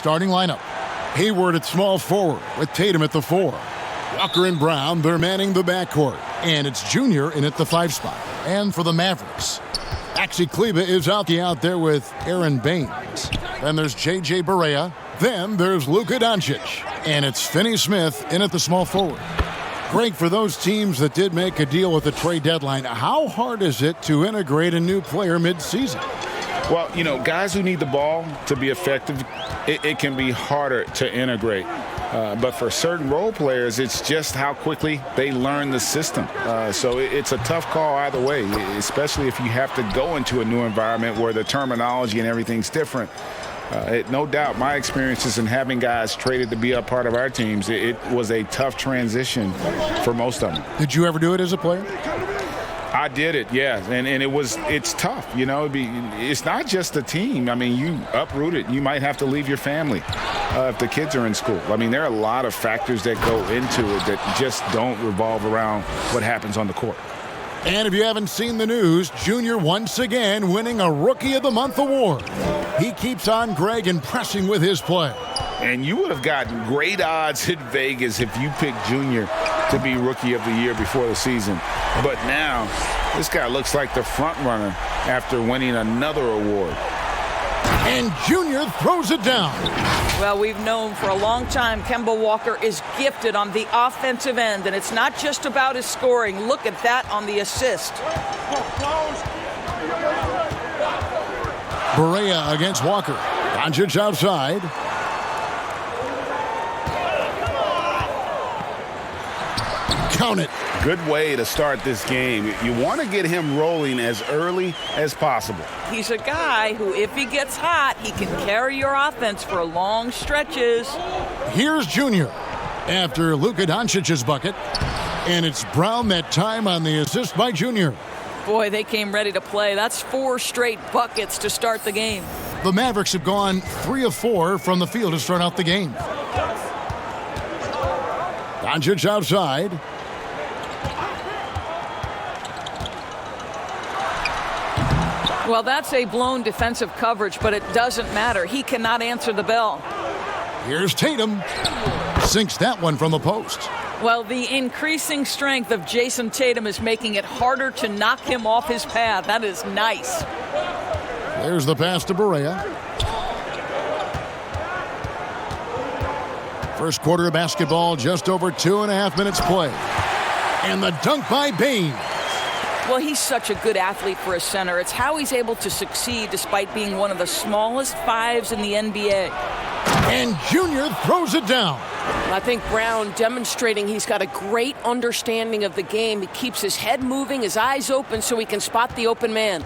starting lineup. Hayward at small forward with Tatum at the 4. Walker and Brown, they're manning the backcourt. And it's Junior in at the 5 spot. And for the Mavericks, Maxi Kleber is out there with Aaron Baines. Then there's J.J. Barea. Then there's Luka Doncic. And it's Finney Smith in at the small forward. Greg, for those teams that did make a deal with the trade deadline, how hard is it to integrate a new player mid-season? Well, you know, guys who need the ball to be effective, it can be harder to integrate. But for certain role players, it's just how quickly they learn the system. So it's a tough call either way, especially if you have to go into a new environment where the terminology and everything's different. No doubt my experiences in having guys traded to be a part of our teams, it was a tough transition for most of them. Did you ever do it as a player? I did it, yeah, and it's tough, you know. It's not just the team. I mean, you uproot it. You might have to leave your family if the kids are in school. I mean, there are a lot of factors that go into it that just don't revolve around what happens on the court. And if you haven't seen the news, Junior once again winning a Rookie of the Month award. He keeps on, Greg, impressing with his play. And you would have gotten great odds in Vegas if you picked Junior to be Rookie of the Year before the season. But now, this guy looks like the front runner after winning another award. And Junior throws it down. Well, we've known for a long time Kemba Walker is gifted on the offensive end, and it's not just about his scoring. Look at that on the assist. Barea against Walker. Doncic outside. Count it. Good way to start this game. You want to get him rolling as early as possible. He's a guy who, if he gets hot, he can carry your offense for long stretches. Here's Junior after Luka Doncic's bucket. And it's Brown that time on the assist by Junior. Boy, they came ready to play. That's 4 straight buckets to start the game. The Mavericks have gone 3 of 4 from the field to start out the game. Doncic outside. Well, that's a blown defensive coverage, but it doesn't matter. He cannot answer the bell. Here's Tatum. Sinks that one from the post. Well, the increasing strength of Jason Tatum is making it harder to knock him off his path. That is nice. There's the pass to Barea. First quarter of basketball, just over 2.5 minutes play. And the dunk by Baines. Well, he's such a good athlete for a center. It's how he's able to succeed despite being one of the smallest 5s in the NBA. And Junior throws it down. I think Brown demonstrating he's got a great understanding of the game. He keeps his head moving, his eyes open so he can spot the open man.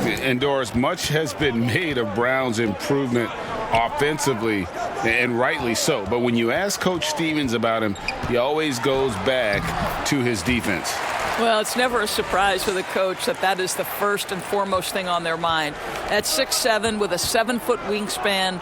And Doris, much has been made of Brown's improvement offensively, and rightly so. But when you ask Coach Stevens about him, he always goes back to his defense. Well, it's never a surprise for the coach that is the first and foremost thing on their mind. At 6'7", with a 7-foot wingspan,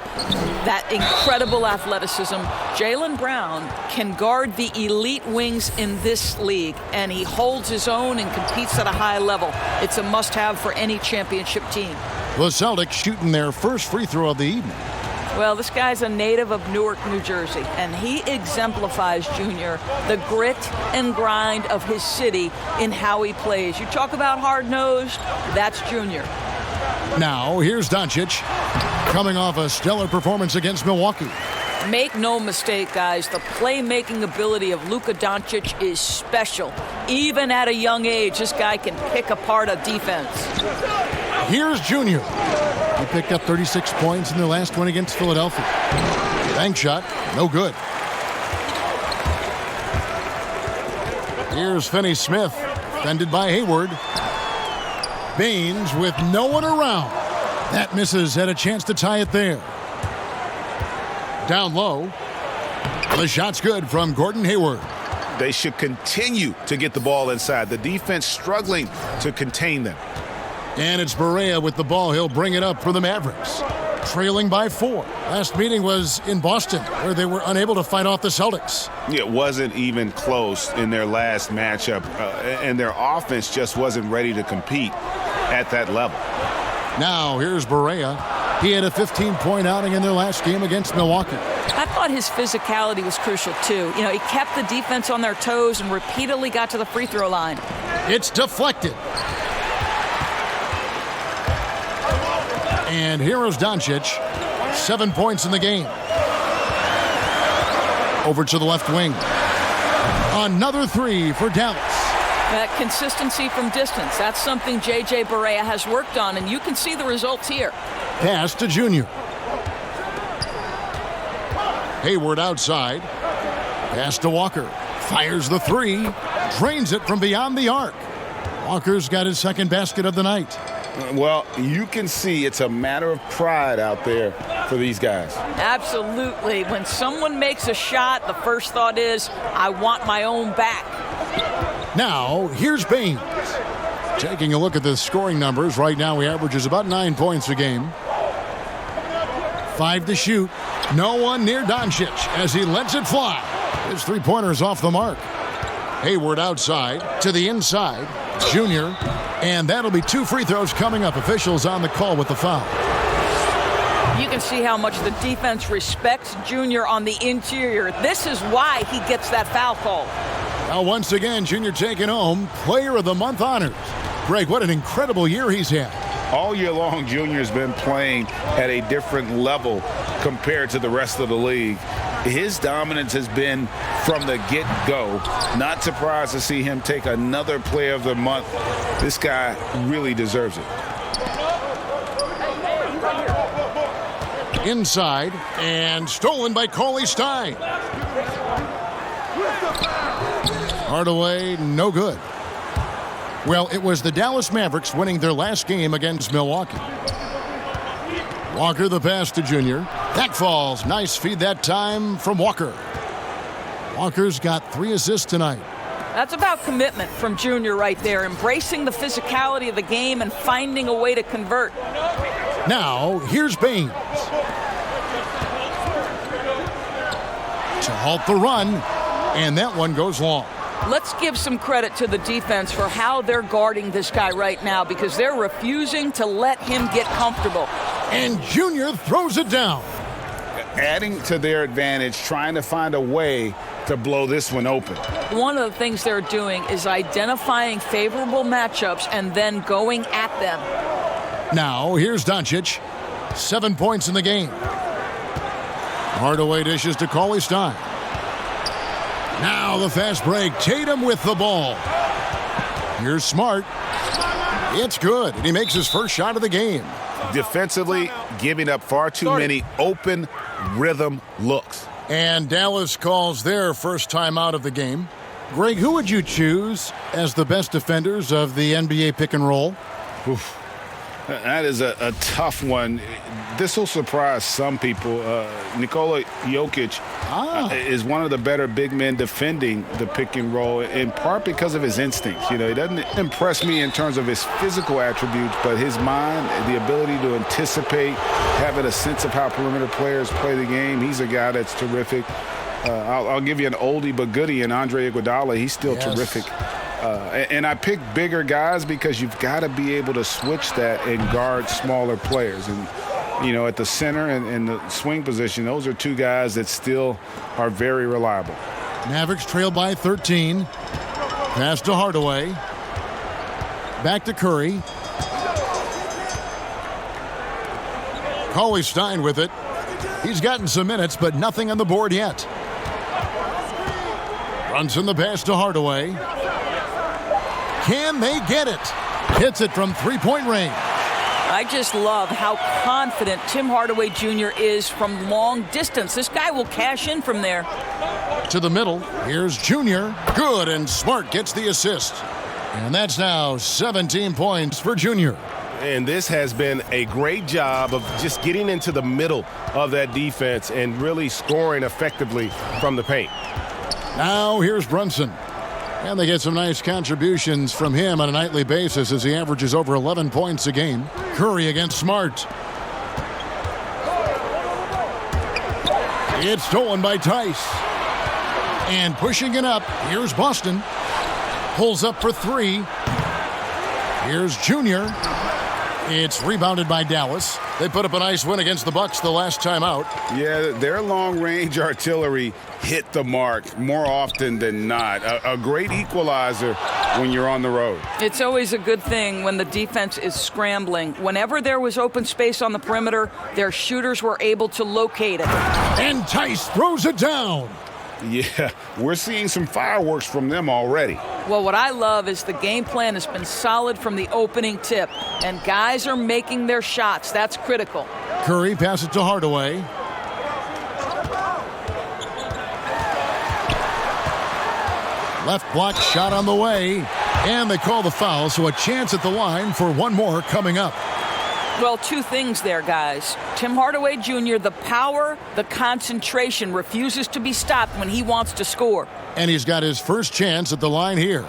that incredible athleticism, Jaylen Brown can guard the elite wings in this league, and he holds his own and competes at a high level. It's a must-have for any championship team. The Celtics shooting their first free throw of the evening. Well, this guy's a native of Newark, New Jersey, and he exemplifies, Junior, the grit and grind of his city in how he plays. You talk about hard-nosed, that's Junior. Now, here's Doncic, coming off a stellar performance against Milwaukee. Make no mistake, guys, the playmaking ability of Luka Doncic is special. Even at a young age, this guy can pick apart a defense. Here's Junior. He picked up 36 points in their last one against Philadelphia. Bank shot, no good. Here's Finney Smith, defended by Hayward. Baines with no one around. That misses, had a chance to tie it there. Down low. The shot's good from Gordon Hayward. They should continue to get the ball inside. The defense struggling to contain them. And it's Barea with the ball. He'll bring it up for the Mavericks. Trailing by 4. Last meeting was in Boston, where they were unable to fight off the Celtics. It wasn't even close in their last matchup, and their offense just wasn't ready to compete at that level. Now here's Barea. He had a 15-point outing in their last game against Milwaukee. I thought his physicality was crucial, too. You know, he kept the defense on their toes and repeatedly got to the free throw line. It's deflected. And here is Doncic. 7 points in the game. Over to the left wing. Another three for Dallas. That consistency from distance, that's something J.J. Barea has worked on, and you can see the results here. Pass to Junior. Hayward outside. Pass to Walker. Fires the three. Drains it from beyond the arc. Walker's got his second basket of the night. Well, you can see it's a matter of pride out there for these guys. Absolutely. When someone makes a shot, the first thought is, I want my own back. Now, here's Baines. Taking a look at the scoring numbers, right now he averages about 9 points a game. 5 to shoot. No one near Doncic as he lets it fly. His three-pointer's off the mark. Hayward outside to the inside. Junior. And that'll be 2 free throws coming up. Officials on the call with the foul. You can see how much the defense respects Junior on the interior. This is why he gets that foul call. Now, once again, Junior taking home Player of the Month honors. Greg, what an incredible year he's had. All year long, Junior's been playing at a different level compared to the rest of the league. His dominance has been from the get-go. Not surprised to see him take another Player of the Month. This guy really deserves it. Inside and stolen by Cauley Stein. Hardaway, no good. Well, it was the Dallas Mavericks winning their last game against Milwaukee. Walker the pass to Junior. That falls. Nice feed that time from Walker. Walker's got 3 assists tonight. That's about commitment from Junior right there, embracing the physicality of the game and finding a way to convert. Now, here's Baines. To halt the run, and that one goes long. Let's give some credit to the defense for how they're guarding this guy right now, because they're refusing to let him get comfortable. And Junior throws it down. Adding to their advantage, trying to find a way to blow this one open. One of the things they're doing is identifying favorable matchups and then going at them. Now, here's Doncic. 7 points in the game. Hardaway dishes to Cauley Stein. Now the fast break. Tatum with the ball. Here's Smart. It's good, and he makes his first shot of the game. Defensively, giving up far too many open rhythm looks. And Dallas calls their first time out of the game. Greg, who would you choose as the best defenders of the NBA pick and roll? Oof. That is a tough one. This will surprise some people. Nikola Jokic is one of the better big men defending the pick and roll, in part because of his instincts. You know, he doesn't impress me in terms of his physical attributes, but his mind, the ability to anticipate, having a sense of how perimeter players play the game. He's a guy that's terrific. I'll give you an oldie but goodie in Andre Iguodala. He's still terrific. And I pick bigger guys because you've got to be able to switch that and guard smaller players. And, you know, at the center and the swing position, those are 2 guys that still are very reliable. Mavericks trail by 13. Pass to Hardaway. Back to Curry. Cauley Stein with it. He's gotten some minutes, but nothing on the board yet. Brunson the pass to Hardaway. Can they get it? Hits it from 3-point range. I just love how confident Tim Hardaway Jr. is from long distance. This guy will cash in from there. To the middle. Here's Junior. Good, and Smart gets the assist. And that's now 17 points for Junior. And this has been a great job of just getting into the middle of that defense and really scoring effectively from the paint. Now here's Brunson. And they get some nice contributions from him on a nightly basis as he averages over 11 points a game. Curry against Smart. It's stolen by Tice. And pushing it up, here's Boston. Pulls up for 3. Here's Junior. It's rebounded by Dallas. They put up a nice win against the Bucks the last time out. Yeah, their long-range artillery hit the mark more often than not. A great equalizer when you're on the road. It's always a good thing when the defense is scrambling. Whenever there was open space on the perimeter, their shooters were able to locate it. And Tice throws it down. Yeah, we're seeing some fireworks from them already. Well, what I love is the game plan has been solid from the opening tip, and guys are making their shots. That's critical. Curry passes to Hardaway. Left block shot on the way, and they call the foul, so a chance at the line for one more coming up. Well, two things there, guys. Tim Hardaway Jr., the power, the concentration, refuses to be stopped when he wants to score. And he's got his first chance at the line here.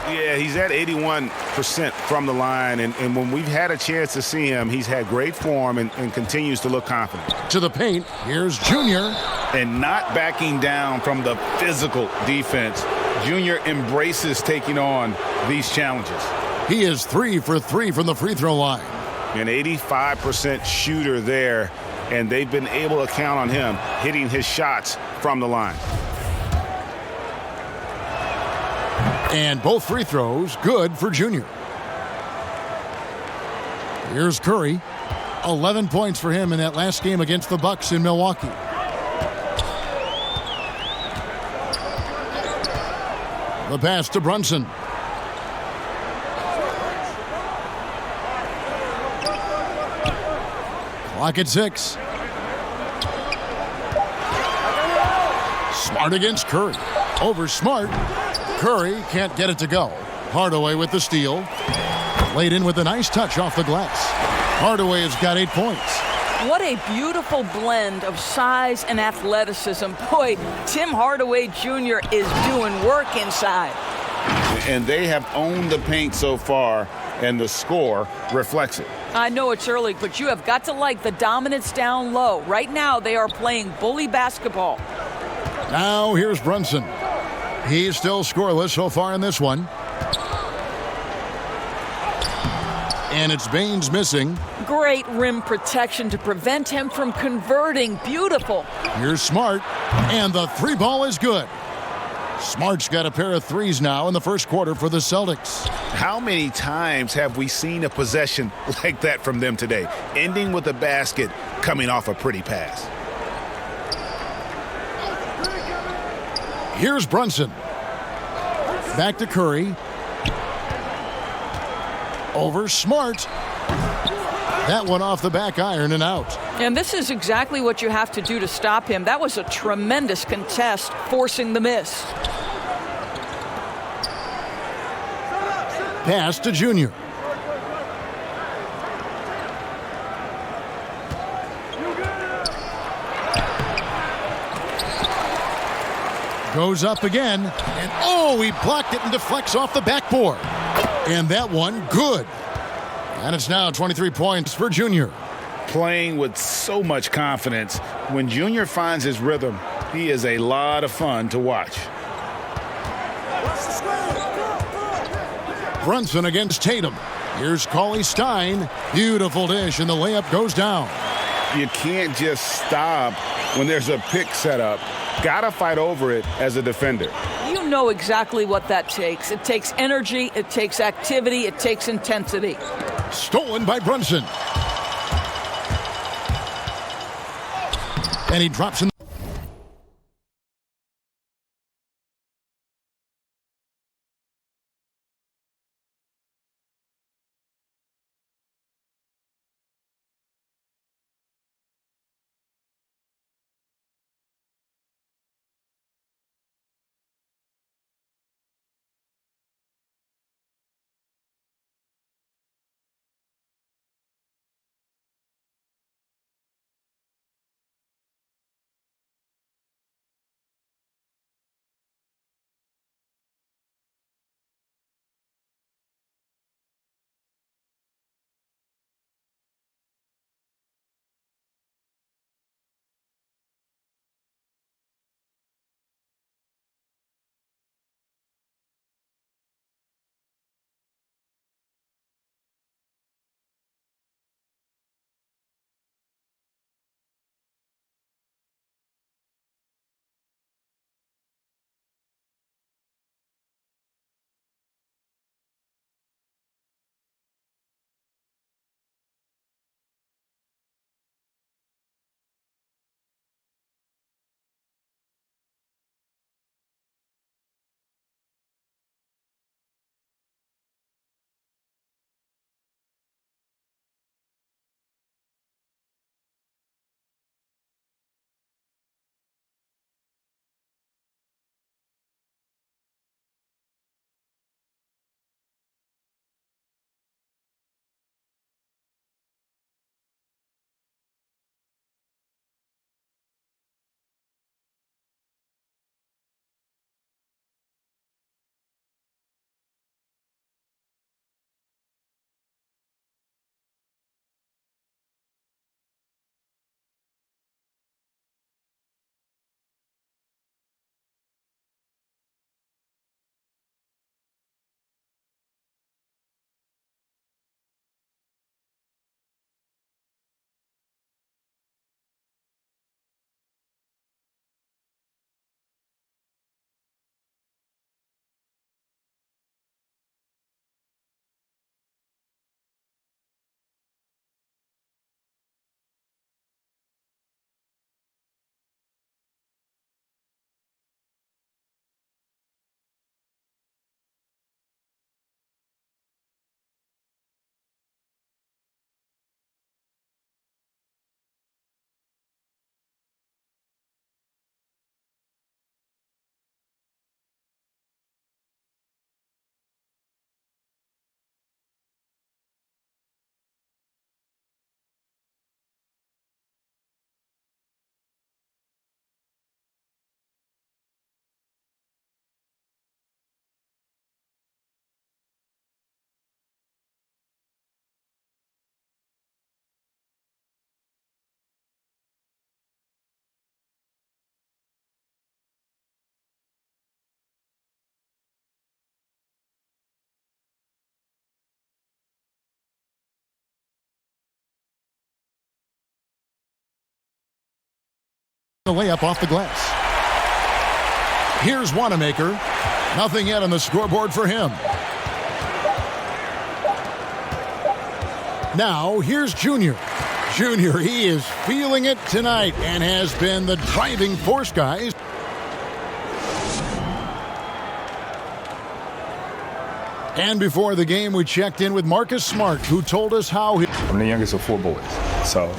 Yeah, he's at 81% from the line, and when we've had a chance to see him, he's had great form and continues to look confident. To the paint, here's Junior. And not backing down from the physical defense. Junior embraces taking on these challenges. He is 3 for 3 from the free throw line. An 85% shooter there, and they've been able to count on him hitting his shots from the line. And both free throws good for Junior. Here's Curry. 11 points for him in that last game against the Bucks in Milwaukee. The pass to Brunson. Clock at 6. Smart against Curry. Over Smart. Curry can't get it to go. Hardaway with the steal. Laid in with a nice touch off the glass. Hardaway has got 8 points. What a beautiful blend of size and athleticism. Boy, Tim Hardaway Jr. is doing work inside. And they have owned the paint so far, and the score reflects it. I know it's early, but you have got to like the dominance down low. Right now, they are playing bully basketball. Now here's Brunson. He's still scoreless so far in this one. And it's Baines missing. Great rim protection to prevent him from converting. Beautiful. Here's Smart. And the three ball is good. Smart's got a pair of threes now in the first quarter for the Celtics. How many times have we seen a possession like that from them today, ending with a basket coming off a pretty pass? Here's Brunson. Back to Curry. Over Smart. That one off the back iron and out. And this is exactly what you have to do to stop him. That was a tremendous contest, forcing the miss. Pass to Junior. Goes up again, and oh, he blocked it and deflects off the backboard. And that one, good. And it's now 23 points for Junior. Playing with so much confidence. When Junior finds his rhythm, he is a lot of fun to watch. Brunson against Tatum. Here's Cauley Stein. Beautiful dish, and the layup goes down. You can't just stop when there's a pick set up. Gotta fight over it as a defender. You know exactly what that takes. It takes energy, it takes activity, it takes intensity. Stolen by Brunson. And he drops in. The layup off the glass. Here's Wanamaker. Nothing yet on the scoreboard for him. Now, here's Junior. Junior, he is feeling it tonight and has been the driving force, guys. And before the game, we checked in with Marcus Smart, who told us how he... I'm the youngest of 4 boys, so...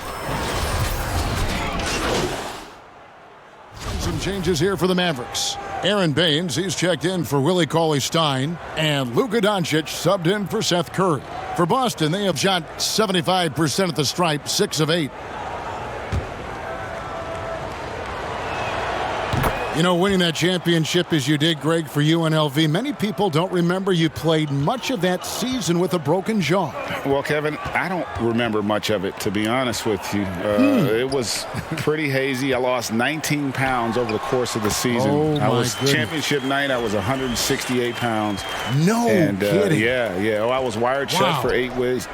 Some changes here for the Mavericks. Aaron Baines, he's checked in for Willie Cauley-Stein, and Luka Doncic subbed in for Seth Curry. For Boston, they have shot 75% at the stripe, 6 of 8. You know, winning that championship as you did, Greg, for UNLV, many people don't remember you played much of that season with a broken jaw. Well, Kevin, I don't remember much of it, to be honest with you. It was pretty hazy. I lost 19 pounds over the course of the season. Oh, I was goodness. Championship night, I was 168 pounds. No kidding. Yeah. Oh, I was wired shut for 8 weeks.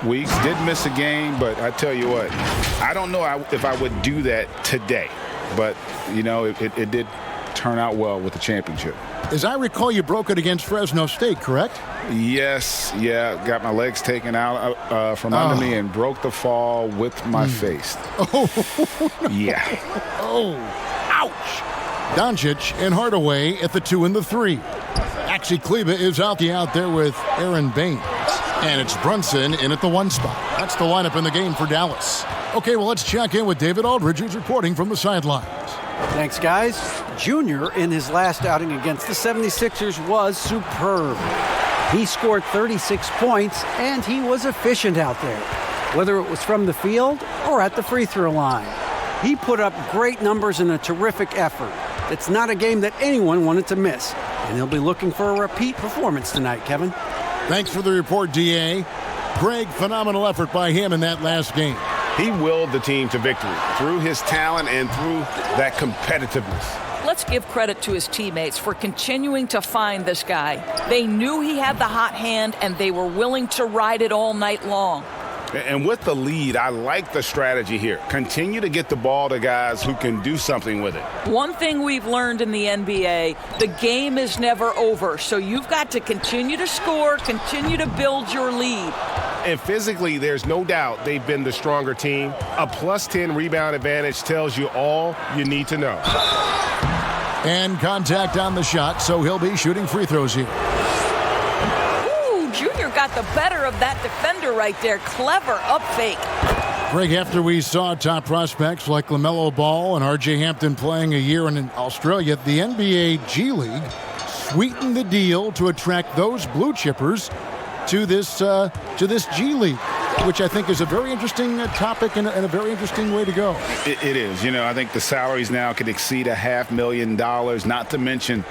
Did miss a game, but I tell you what, I don't know if I would do that today. But, you know, it did turn out well with the championship. As I recall, you broke it against Fresno State, correct? Yes, yeah. Got my legs taken out from under me and broke the fall with my face. Oh, yeah. Oh, ouch. Doncic and Hardaway at the 2 and the 3. Axie Kleba is out there with Aaron Baines. And it's Brunson in at the 1 spot. That's the lineup in the game for Dallas. Okay, well, let's check in with David Aldridge, who's reporting from the sidelines. Thanks, guys. Junior, in his last outing against the 76ers, was superb. He scored 36 points, and he was efficient out there, whether it was from the field or at the free throw line. He put up great numbers in a terrific effort. It's not a game that anyone wanted to miss, and he'll be looking for a repeat performance tonight, Kevin. Thanks for the report, D.A. Greg, phenomenal effort by him in that last game. He willed the team to victory through his talent and through that competitiveness. Let's give credit to his teammates for continuing to find this guy. They knew he had the hot hand, and they were willing to ride it all night long. And with the lead, I like the strategy here. Continue to get the ball to guys who can do something with it. One thing we've learned in the NBA, the game is never over, so you've got to continue to score, continue to build your lead. And physically, there's no doubt they've been the stronger team. A +10 rebound advantage tells you all you need to know. And contact on the shot, so he'll be shooting free throws here. Ooh, Junior got the better of that defender right there. Clever up fake. Greg, after we saw top prospects like LaMelo Ball and R.J. Hampton playing a year in Australia, the NBA G League sweetened the deal to attract those blue chippers to this G League, which I think is a very interesting topic and a very interesting way to go. It is. You know, I think the salaries now could exceed $500,000, not to mention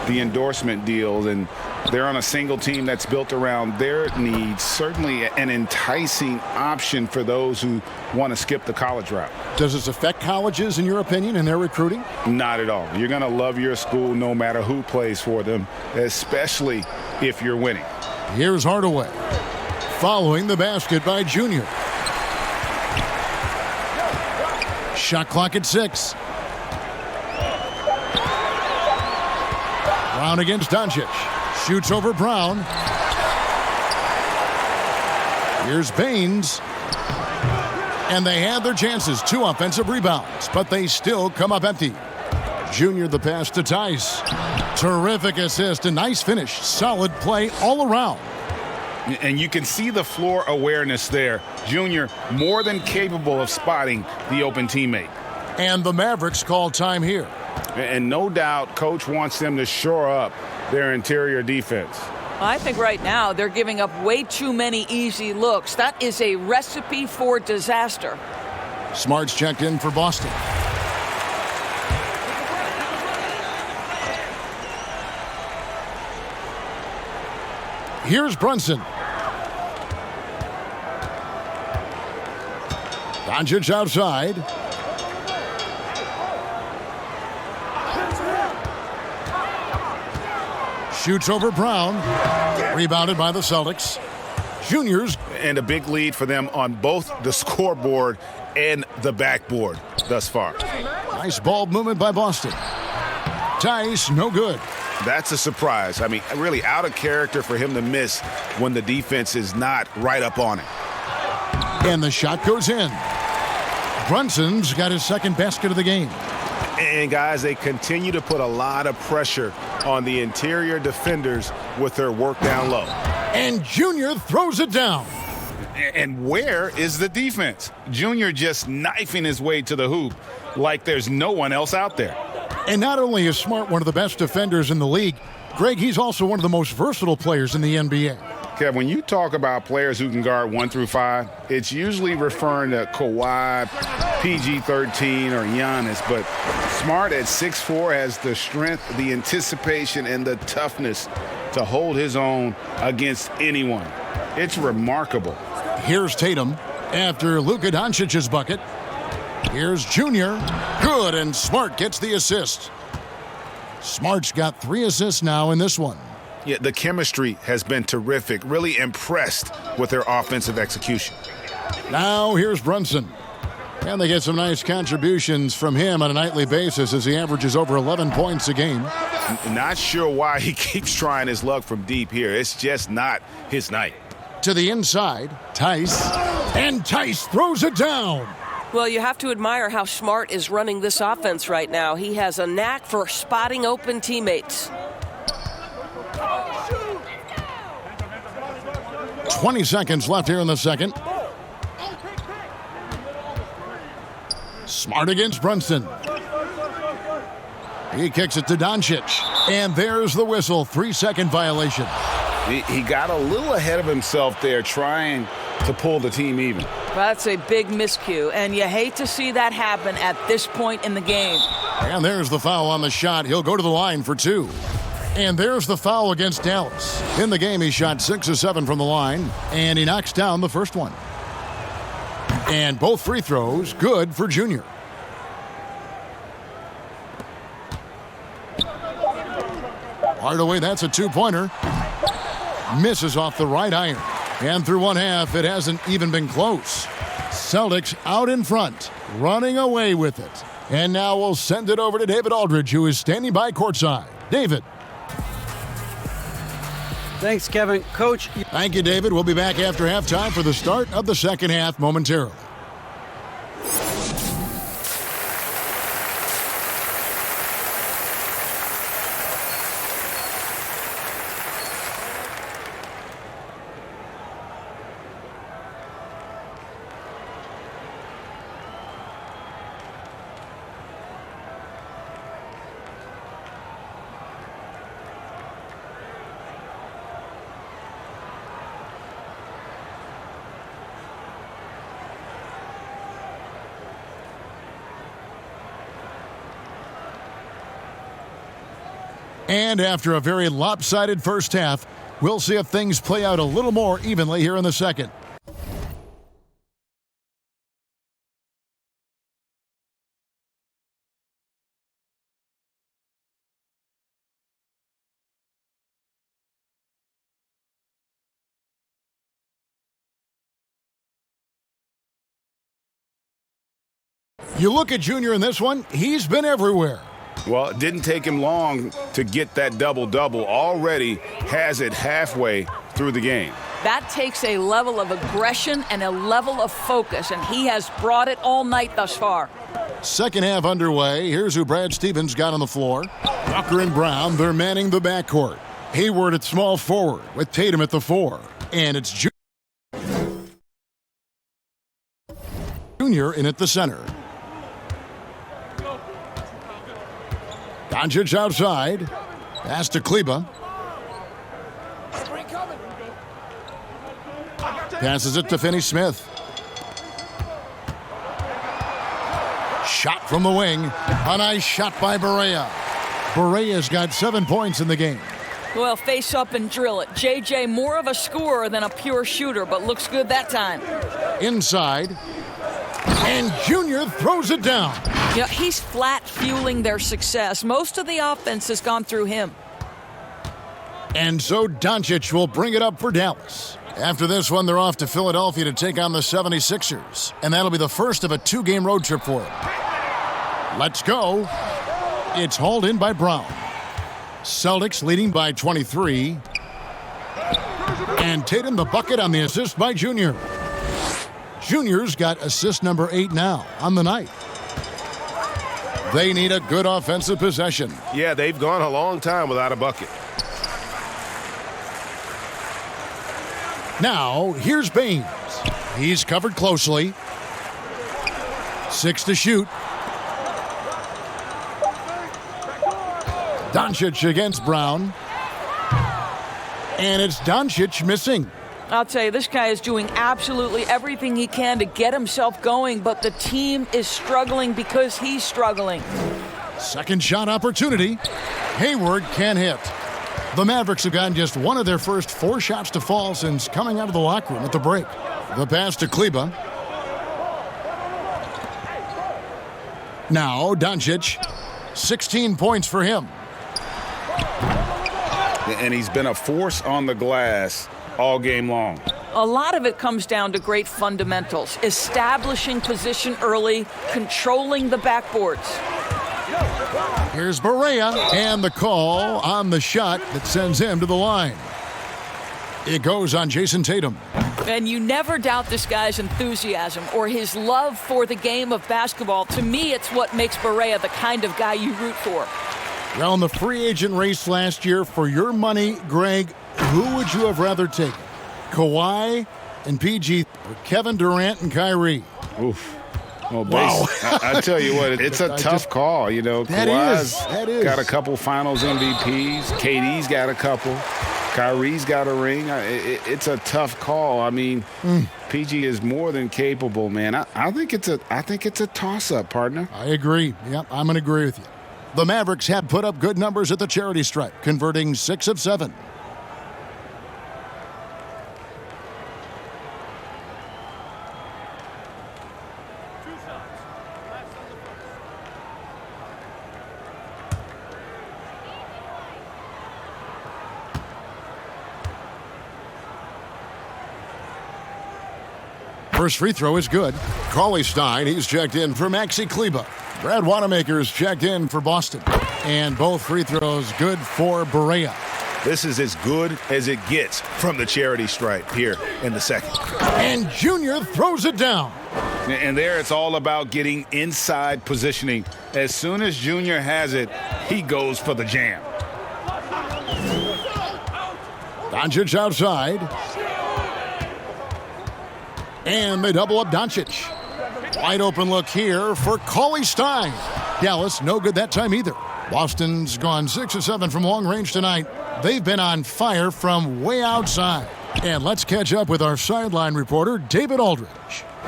the endorsement deals, and they're on a single team that's built around their needs. Certainly an enticing option for those who want to skip the college route. Does this affect colleges, in your opinion, in their recruiting? Not at all. You're going to love your school no matter who plays for them, especially if you're winning. Here's Hardaway, following the basket by Junior. Shot clock at 6. Brown against Doncic. Shoots over Brown. Here's Baines. And they had their chances. 2 offensive rebounds, but they still come up empty. Junior the pass to Tice. Terrific assist, a nice finish. Solid play all around. And you can see the floor awareness there. Junior more than capable of spotting the open teammate. And the Mavericks call time here. And no doubt, Coach wants them to shore up their interior defense. I think right now they're giving up way too many easy looks. That is a recipe for disaster. Smart's checked in for Boston. Here's Brunson. Doncic outside. Shoots over Brown. Rebounded by the Celtics. Juniors. And a big lead for them on both the scoreboard and the backboard thus far. Nice ball movement by Boston. Tice, no good. That's a surprise. I mean, really out of character for him to miss when the defense is not right up on it. And the shot goes in. Brunson's got his second basket of the game. And, guys, they continue to put a lot of pressure on the interior defenders with their work down low. And Junior throws it down. And where is the defense? Junior just knifing his way to the hoop like there's no one else out there. And not only is Smart one of the best defenders in the league, Greg, he's also one of the most versatile players in the NBA. Kev, when you talk about players who can guard 1 through 5, it's usually referring to Kawhi, PG-13, or Giannis. But Smart at 6'4" has the strength, the anticipation, and the toughness to hold his own against anyone. It's remarkable. Here's Tatum after Luka Doncic's bucket. Here's Junior. Good, and Smart gets the assist. Smart's got 3 assists now in this one. Yeah, the chemistry has been terrific. Really impressed with their offensive execution. Now here's Brunson. And they get some nice contributions from him on a nightly basis as he averages over 11 points a game. Not sure why he keeps trying his luck from deep here. It's just not his night. To the inside, Tice. And Tice throws it down. Well, you have to admire how Smart is running this offense right now. He has a knack for spotting open teammates. 20 seconds left here in the second. Smart against Brunson. He kicks it to Doncic. And there's the whistle. 3-second violation. He got a little ahead of himself there trying to pull the team even. That's a big miscue, and you hate to see that happen at this point in the game. And there's the foul on the shot. He'll go to the line for 2. And there's the foul against Dallas. In the game, he shot 6 of 7 from the line, and he knocks down the first one. And both free throws good for Junior. Hardaway, that's a 2-pointer. Misses off the right iron. And through one half, it hasn't even been close. Celtics out in front, running away with it. And now we'll send it over to David Aldridge, who is standing by courtside. David. Thanks, Kevin. Coach. Thank you, David. We'll be back after halftime for the start of the second half momentarily. And after a very lopsided first half, we'll see if things play out a little more evenly here in the second. You look at Junior in this one, he's been everywhere. Well, it didn't take him long to get that double-double. Already has it halfway through the game. That takes a level of aggression and a level of focus, and he has brought it all night thus far. Second half underway. Here's who Brad Stevens got on the floor. Walker and Brown, they're manning the backcourt. Hayward at small forward with Tatum at the 4. And it's Junior in at the center. Doncic outside. Pass to Kleba. Passes it to Finney-Smith. Shot from the wing. A nice shot by Barea. Barea's got 7 points in the game. Well, face up and drill it. JJ more of a scorer than a pure shooter, but looks good that time. Inside. And Junior throws it down. Yeah, he's flat fueling their success. Most of the offense has gone through him. And so Doncic will bring it up for Dallas. After this one, they're off to Philadelphia to take on the 76ers. And that'll be the first of a 2-game road trip for him. Let's go. It's hauled in by Brown. Celtics leading by 23. And Tatum the bucket on the assist by Junior. Junior's got assist number 8 now on the night. They need a good offensive possession. Yeah, they've gone a long time without a bucket. Now, here's Baines. He's covered closely. 6 to shoot. Doncic against Brown. And it's Doncic missing. I'll tell you, this guy is doing absolutely everything he can to get himself going, but the team is struggling because he's struggling. Second shot opportunity. Hayward can't hit. The Mavericks have gotten just one of their first 4 shots to fall since coming out of the locker room at the break. The pass to Kleber. Now Doncic, 16 points for him. And he's been a force on the glass all game long. A lot of it comes down to great fundamentals, establishing position early, controlling the backboards. Here's Barea, and the call on the shot that sends him to the line. It goes on Jason Tatum. And you never doubt this guy's enthusiasm or his love for the game of basketball. To me, it's what makes Barea the kind of guy you root for. Well, in the free agent race last year, for your money, Greg, who would you have rather taken? Kawhi and PG, or Kevin Durant and Kyrie? Oof. Well, Wow. I tell you what, it's a tough call. You know, Kawhi's that is. got a couple finals MVPs. KD's got a couple. Kyrie's got a ring. It's a tough call. I mean, PG is more than capable, man. I think it's a toss-up, partner. I agree. Yep, I'm going to agree with you. The Mavericks have put up good numbers at the charity stripe, converting 6 of 7. First free throw is good. Cauley Stein, he's checked in for Maxi Kleber. Brad Wanamaker's checked in for Boston. And both free throws good for Barea. This is as good as it gets from the charity stripe here in the second. And Junior throws it down. And there it's all about getting inside positioning. As soon as Junior has it, he goes for the jam. Doncic outside. And they double up Doncic. Wide open look here for Cauley Stein. Dallas, no good that time either. Boston's gone 6 of 7 from long range tonight. They've been on fire from way outside. And let's catch up with our sideline reporter, David Aldridge.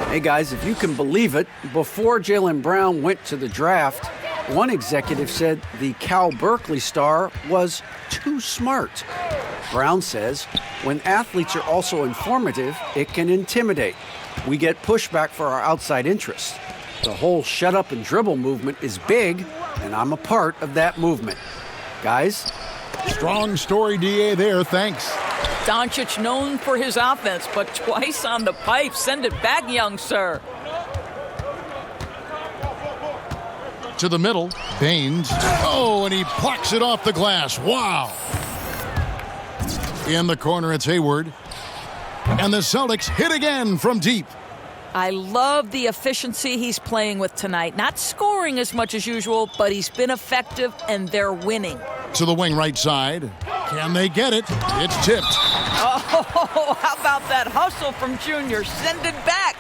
Hey guys, if you can believe it, before Jaylen Brown went to the draft, one executive said the Cal Berkeley star was too smart. Brown says, when athletes are also informative, it can intimidate. We get pushback for our outside interests. The whole shut up and dribble movement is big, and I'm a part of that movement. Guys? Strong story, DA, there. Thanks. Doncic known for his offense, but twice on the pipe. Send it back, young sir. To the middle, Baines. Oh, and he plucks it off the glass. Wow. In the corner, it's Hayward. And the Celtics hit again from deep. I love the efficiency he's playing with tonight. Not scoring as much as usual, but he's been effective, and they're winning. To the wing right side. Can they get it? It's tipped. Oh, how about that hustle from Junior? Send it back.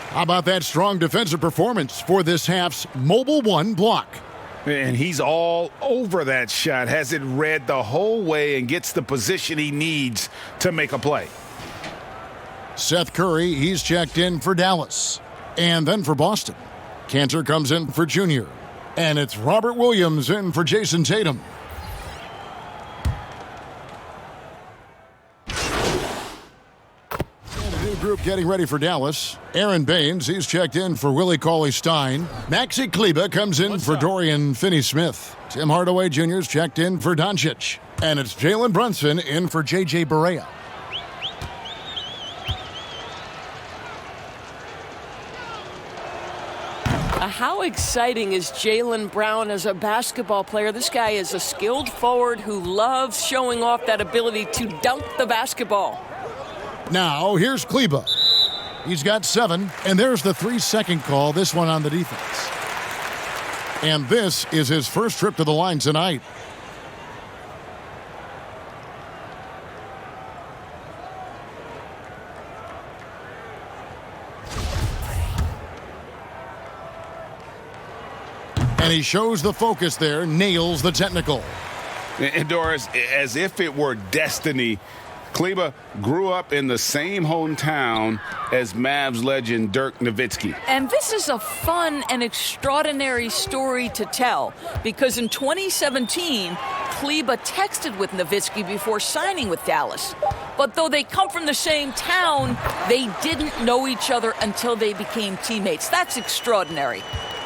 How about that strong defensive performance for this half's Mobile One block? And he's all over that shot, has it read the whole way and gets the position he needs to make a play. Seth Curry, he's checked in for Dallas. And then for Boston. Cantor comes in for Junior. And it's Robert Williams in for Jason Tatum. Group getting ready for Dallas. Aaron Baines, he's checked in for Willie Cauley-Stein. Maxi Kleber comes in for Dorian Finney-Smith. Tim Hardaway Jr.'s checked in for Doncic. And it's Jalen Brunson in for J.J. Barea. A how exciting is Jaylen Brown as a basketball player? This guy is a skilled forward who loves showing off that ability to dunk the basketball. Now, here's Kleba. He's got 7, and there's the 3-second call, this one on the defense. And this is his first trip to the line tonight. And he shows the focus there, nails the technical. And Doris, as if it were destiny, Kleba grew up in the same hometown as Mavs legend Dirk Nowitzki. And this is a fun and extraordinary story to tell because in 2017, Kleba texted with Nowitzki before signing with Dallas. But though they come from the same town, they didn't know each other until they became teammates. That's extraordinary.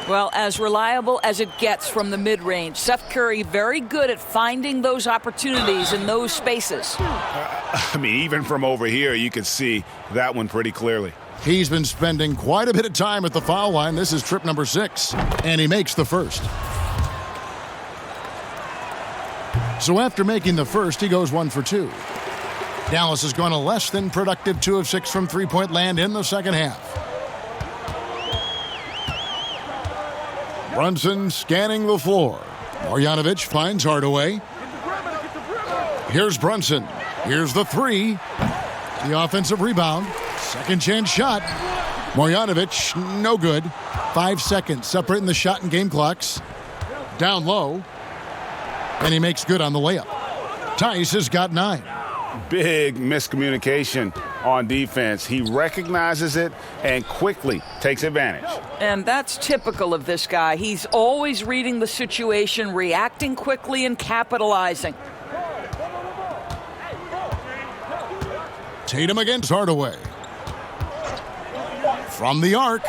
Well, as reliable as it gets from the mid-range, Seth Curry very good at finding those opportunities in those spaces. I mean, even from over here, you could see that one pretty clearly. He's been spending quite a bit of time at the foul line. This is trip number 6, and he makes the first. So after making the first, he goes 1 for 2. Dallas has gone a less than productive 2 of 6 from three-point land in the second half. Brunson scanning the floor. Marjanovic finds Hardaway. Here's Brunson. Here's the 3. The offensive rebound. Second chance shot. Marjanovic, no good. 5 seconds separating the shot and game clocks. Down low. And he makes good on the layup. Tice has got 9. Big miscommunication on defense. He recognizes it and quickly takes advantage. And that's typical of this guy. He's always reading the situation, reacting quickly, and capitalizing. Tatum against Hardaway. From the arc.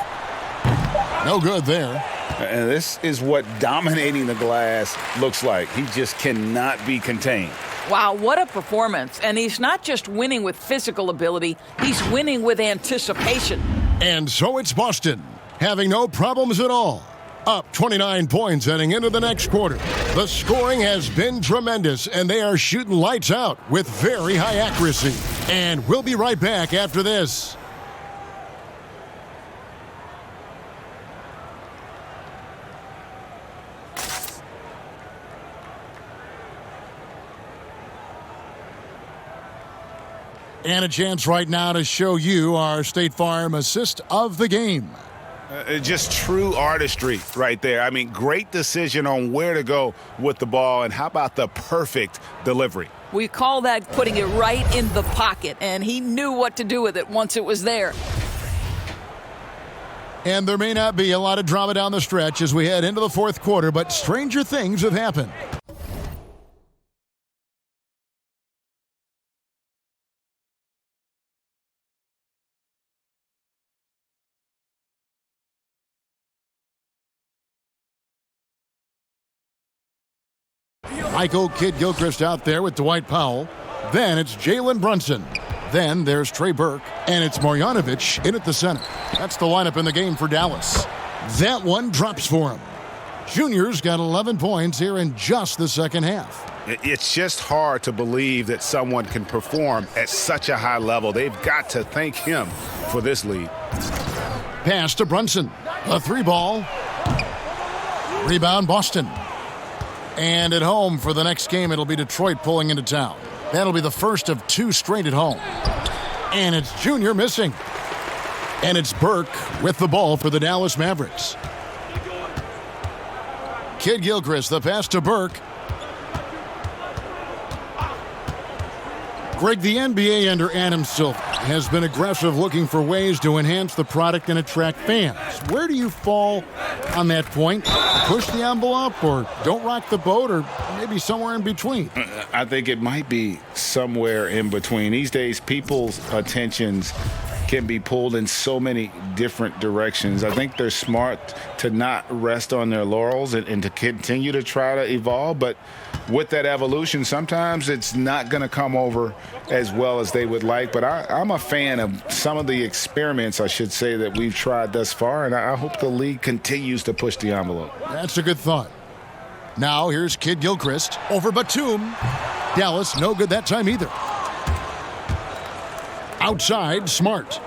No good there. And this is what dominating the glass looks like. He just cannot be contained. Wow, what a performance. And he's not just winning with physical ability, he's winning with anticipation. And so it's Boston, having no problems at all. Up 29 points heading into the next quarter. The scoring has been tremendous, and they are shooting lights out with very high accuracy. And we'll be right back after this. And a chance right now to show you our State Farm assist of the game. Just true artistry right there. I mean, great decision on where to go with the ball, and how about the perfect delivery? We call that putting it right in the pocket, and he knew what to do with it once it was there. And there may not be a lot of drama down the stretch as we head into the fourth quarter, but stranger things have happened. Michael Kidd-Gilchrist out there with Dwight Powell. Then it's Jalen Brunson. Then there's Trey Burke. And it's Marjanovic in at the center. That's the lineup in the game for Dallas. That one drops for him. Junior's got 11 points here in just the second half. It's just hard to believe that someone can perform at such a high level. They've got to thank him for this lead. Pass to Brunson. A 3-ball. Rebound Boston. And at home for the next game, it'll be Detroit pulling into town. That'll be the first of 2 straight at home. And it's Junior missing. And it's Burke with the ball for the Dallas Mavericks. Kidd-Gilchrist, the pass to Burke. Greg, the NBA under Adam Silver has been aggressive looking for ways to enhance the product and attract fans. Where do you fall on that point? Push the envelope or don't rock the boat or maybe somewhere in between? I think it might be somewhere in between. These days, people's attentions can be pulled in so many different directions. I think they're smart to not rest on their laurels and to continue to try to evolve, but with that evolution, sometimes it's not going to come over as well as they would like. But I'm a fan of some of the experiments, I should say, that we've tried thus far, and I hope the league continues to push the envelope. That's a good thought. Now here's Kid Gilchrist over Batum. Dallas, no good that time either. Outside, Smart.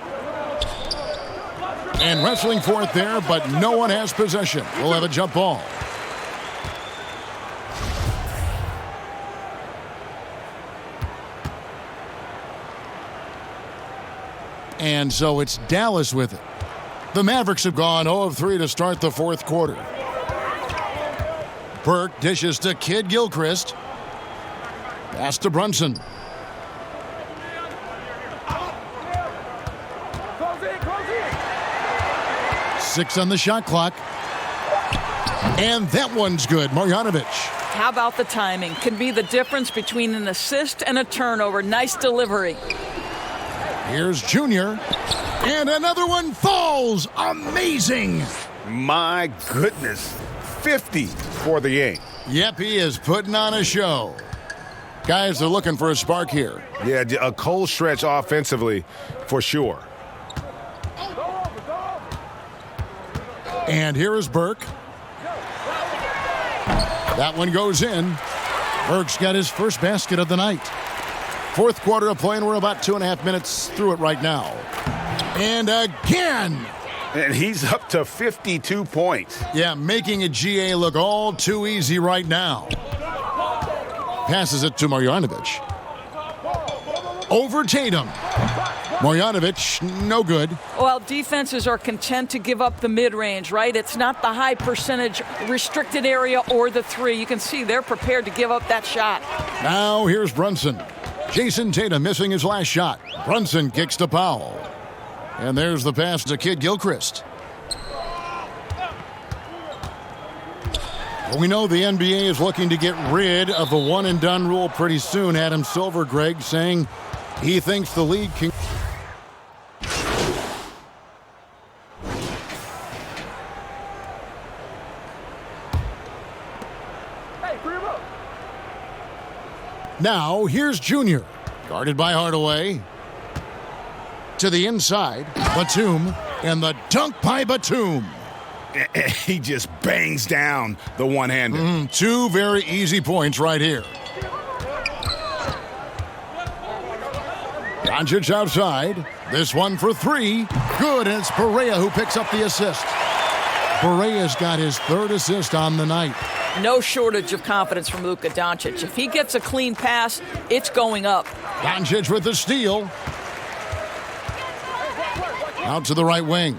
And wrestling for it there, but no one has possession. We'll have a jump ball. And so it's Dallas with it. The Mavericks have gone 0 of 3 to start the fourth quarter. Burke dishes to Kid Gilchrist. Pass to Brunson. Six on the shot clock. And that one's good. Marjanovic. How about the timing? Can be the difference between an assist and a turnover. Nice delivery. Here's Junior. And another one falls. Amazing. My goodness. 50 for the game. Yep, he is putting on a show. Guys are looking for a spark here. Yeah, a cold stretch offensively for sure. And here is Burke. That one goes in. Burke's got his first basket of the night. Fourth quarter of play, and we're about 2.5 minutes through it right now. And again. And he's up to 52 points. Yeah, making a GA look all too easy right now. Passes it to Marjanovic. Over Tatum. Marjanovic, no good. Well, defenses are content to give up the mid-range, right? It's not the high percentage restricted area or the three. You can see they're prepared to give up that shot. Now here's Brunson. Jason Tatum missing his last shot. Brunson kicks to Powell. And there's the pass to Kid Gilchrist. Well, we know the NBA is looking to get rid of the one-and-done rule pretty soon. Adam Silver, Greg, saying he thinks the league can... Now, here's Junior. Guarded by Hardaway. To the inside. Batum. And the dunk by Batum. He just bangs down the one-hander. Two very easy points right here. Doncic outside. This one for three. Good, and it's Barea who picks up the assist. Barea's got his third assist on the night. No shortage of confidence from Luka Doncic. If he gets a clean pass, it's going up. Doncic with the steal. Out to the right wing.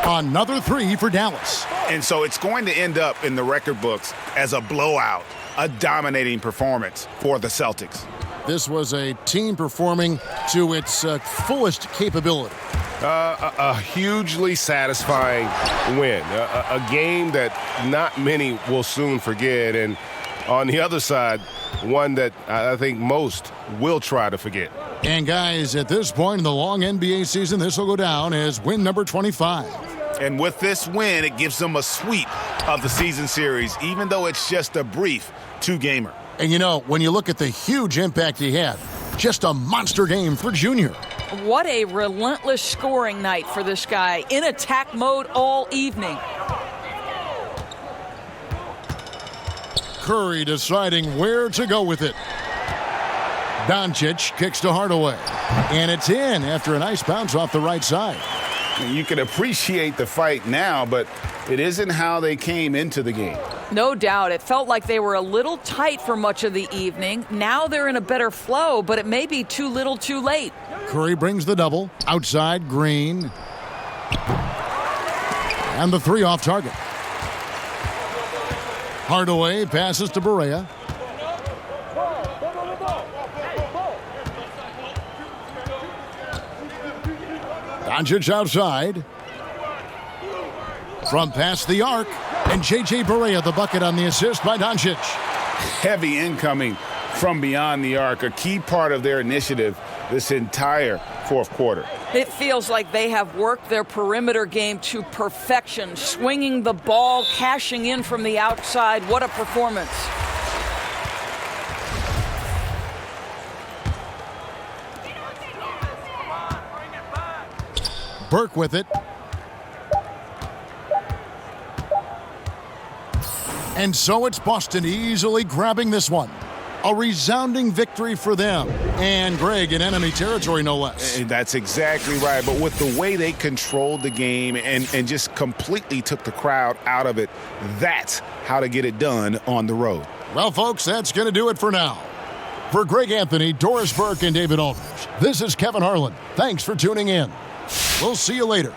Another three for Dallas. And so it's going to end up in the record books as a blowout, a dominating performance for the Celtics. This was a team performing to its fullest capability. A hugely satisfying win. A game that not many will soon forget. And on the other side, one that I think most will try to forget. And guys, at this point in the long NBA season, this will go down as win number 25. And with this win, it gives them a sweep of the season series, even though it's just a brief two-gamer. And you know, when you look at the huge impact he had, just a monster game for Junior. What a relentless scoring night for this guy. In attack mode all evening. Curry deciding where to go with it. Doncic kicks to Hardaway. And it's in after a nice bounce off the right side. You can appreciate the fight now, but it isn't how they came into the game. No doubt. It felt like they were a little tight for much of the evening. Now they're in a better flow, but it may be too little too late. Curry brings the double. Outside, Green. And the three off target. Hardaway passes to Barea. Doncic outside. From past the arc. And J.J. Barea, the bucket on the assist by Doncic. Heavy incoming from beyond the arc, a key part of their initiative this entire fourth quarter. It feels like they have worked their perimeter game to perfection, swinging the ball, cashing in from the outside. What a performance. Burke with it. And so it's Boston easily grabbing this one. A resounding victory for them. And Greg in enemy territory, no less. And that's exactly right. But with the way they controlled the game and just completely took the crowd out of it, that's how to get it done on the road. Well, folks, that's going to do it for now. For Greg Anthony, Doris Burke, and David Aldridge, this is Kevin Harlan. Thanks for tuning in. We'll see you later.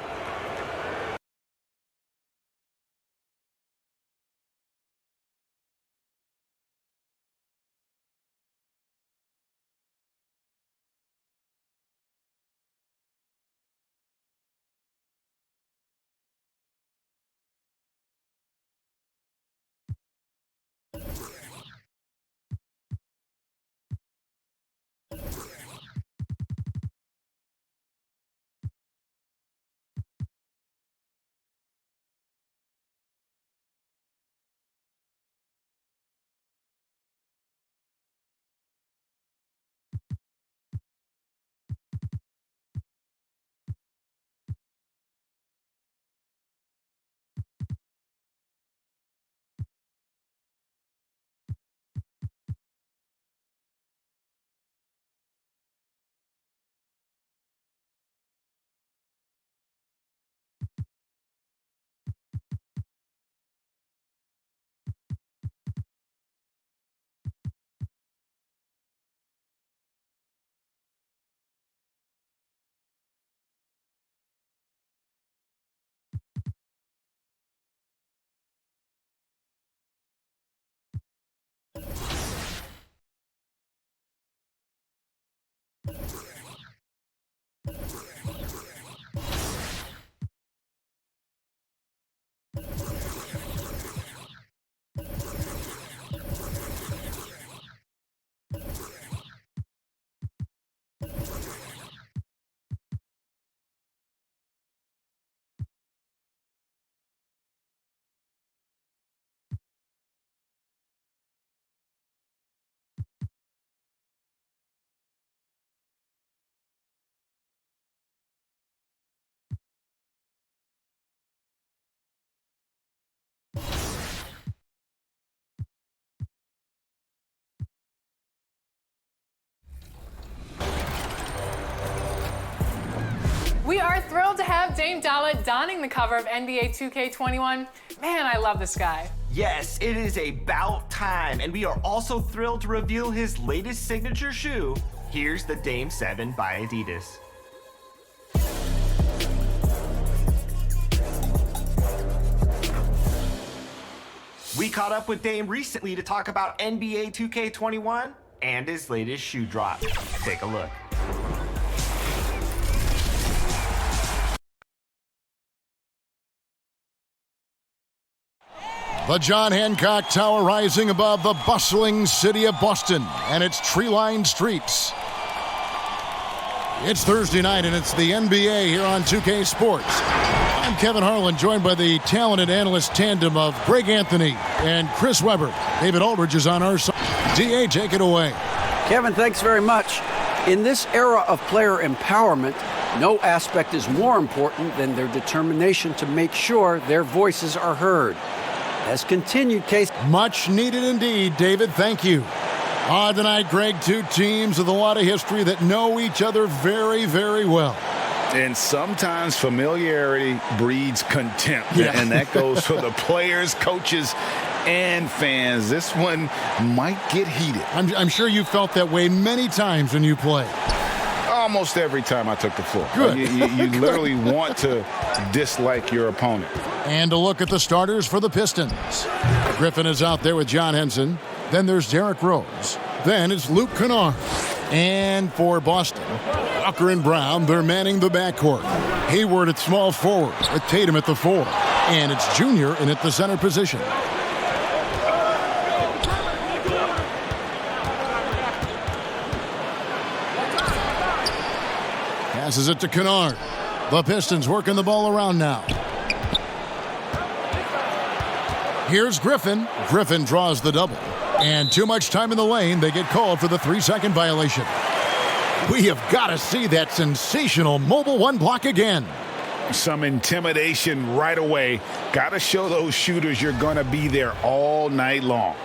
We are thrilled to have Dame Dalla donning the cover of NBA 2K21. Man, I love this guy. Yes, it is about time, and we are also thrilled to reveal his latest signature shoe. Here's the Dame 7 by Adidas. We caught up with Dame recently to talk about NBA 2K21 and his latest shoe drop. Take a look. The John Hancock Tower rising above the bustling city of Boston and its tree-lined streets. It's Thursday night, and it's the NBA here on 2K Sports. I'm Kevin Harlan, joined by the talented analyst tandem of Greg Anthony and Chris Webber. David Aldridge is on our side. DA, take it away. Kevin, thanks very much. In this era of player empowerment, no aspect is more important than their determination to make sure their voices are heard. As continued case. Much needed indeed, David. Thank you. Tonight, Greg, two teams with a lot of history that know each other very, very well. And sometimes familiarity breeds contempt. Yeah. And that goes for the players, coaches, and fans. This one might get heated. I'm sure you felt that way many times when you play. Almost every time I took the floor. Good. You literally want to dislike your opponent. And a look at the starters for the Pistons. Griffin is out there with John Henson. Then there's Derrick Rose. Then it's Luke Kennard. And for Boston, Walker and Brown, they're manning the backcourt. Hayward at small forward with Tatum at the 4. And it's Junior in at the center position. Passes it to Kennard. The Pistons working the ball around now. Here's Griffin. Griffin draws the double. And too much time in the lane. They get called for the 3-second violation. We have got to see that sensational mobile one block again. Some intimidation right away. Got to show those shooters you're going to be there all night long.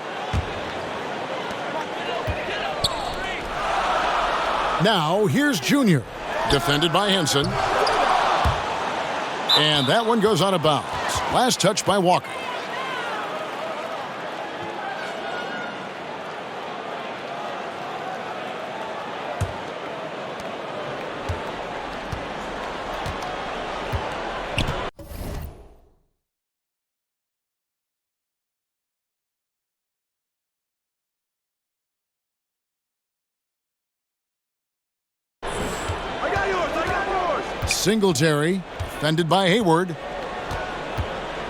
Now, here's Junior. Defended by Henson. And that one goes out of bounds. Last touch by Walker. Singletary, defended by Hayward.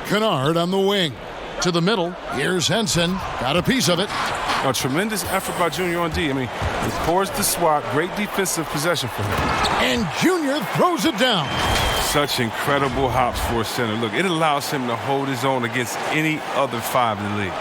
Kennard on the wing. To the middle. Here's Henson. Got a piece of it. A tremendous effort by Junior on D. I mean, he pours the swat. Great defensive possession for him. And Junior throws it down. Such incredible hops for a center. Look, it allows him to hold his own against any other 5 in the league.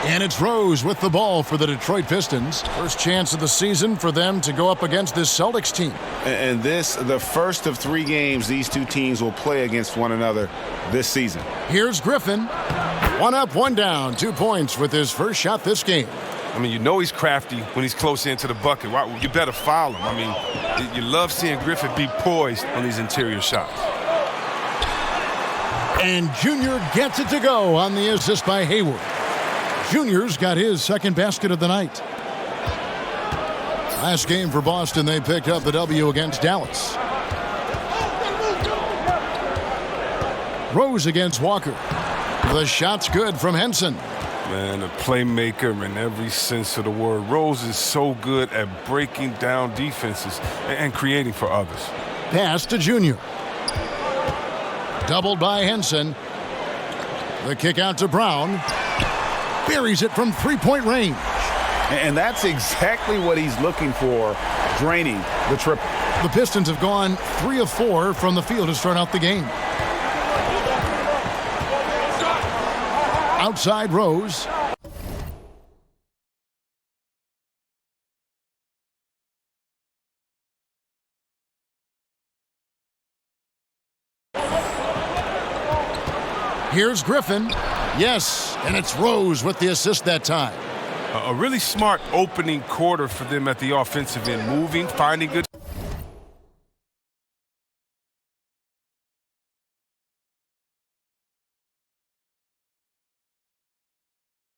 And it's Rose with the ball for the Detroit Pistons. First chance of the season for them to go up against this Celtics team. And this, the first of 3 games these two teams will play against one another this season. Here's Griffin. 1 up, 1 down. 2 points with his first shot this game. I mean, you know he's crafty when he's close into the bucket. You better foul him. I mean, you love seeing Griffin be poised on these interior shots. And Junior gets it to go on the assist by Hayward. Junior's got his second basket of the night. Last game for Boston, they picked up the W against Dallas. Rose against Walker. The shot's good from Henson. Man, a playmaker in every sense of the word. Rose is so good at breaking down defenses and creating for others. Pass to Junior. Doubled by Henson. The kick out to Brown. Buries it from 3-point range. And that's exactly what he's looking for, draining the triple. The Pistons have gone 3 of 4 from the field to start out the game. Outside Rose. Here's Griffin. Yes, and it's Rose with the assist that time. A really smart opening quarter for them at the offensive end. Moving, finding good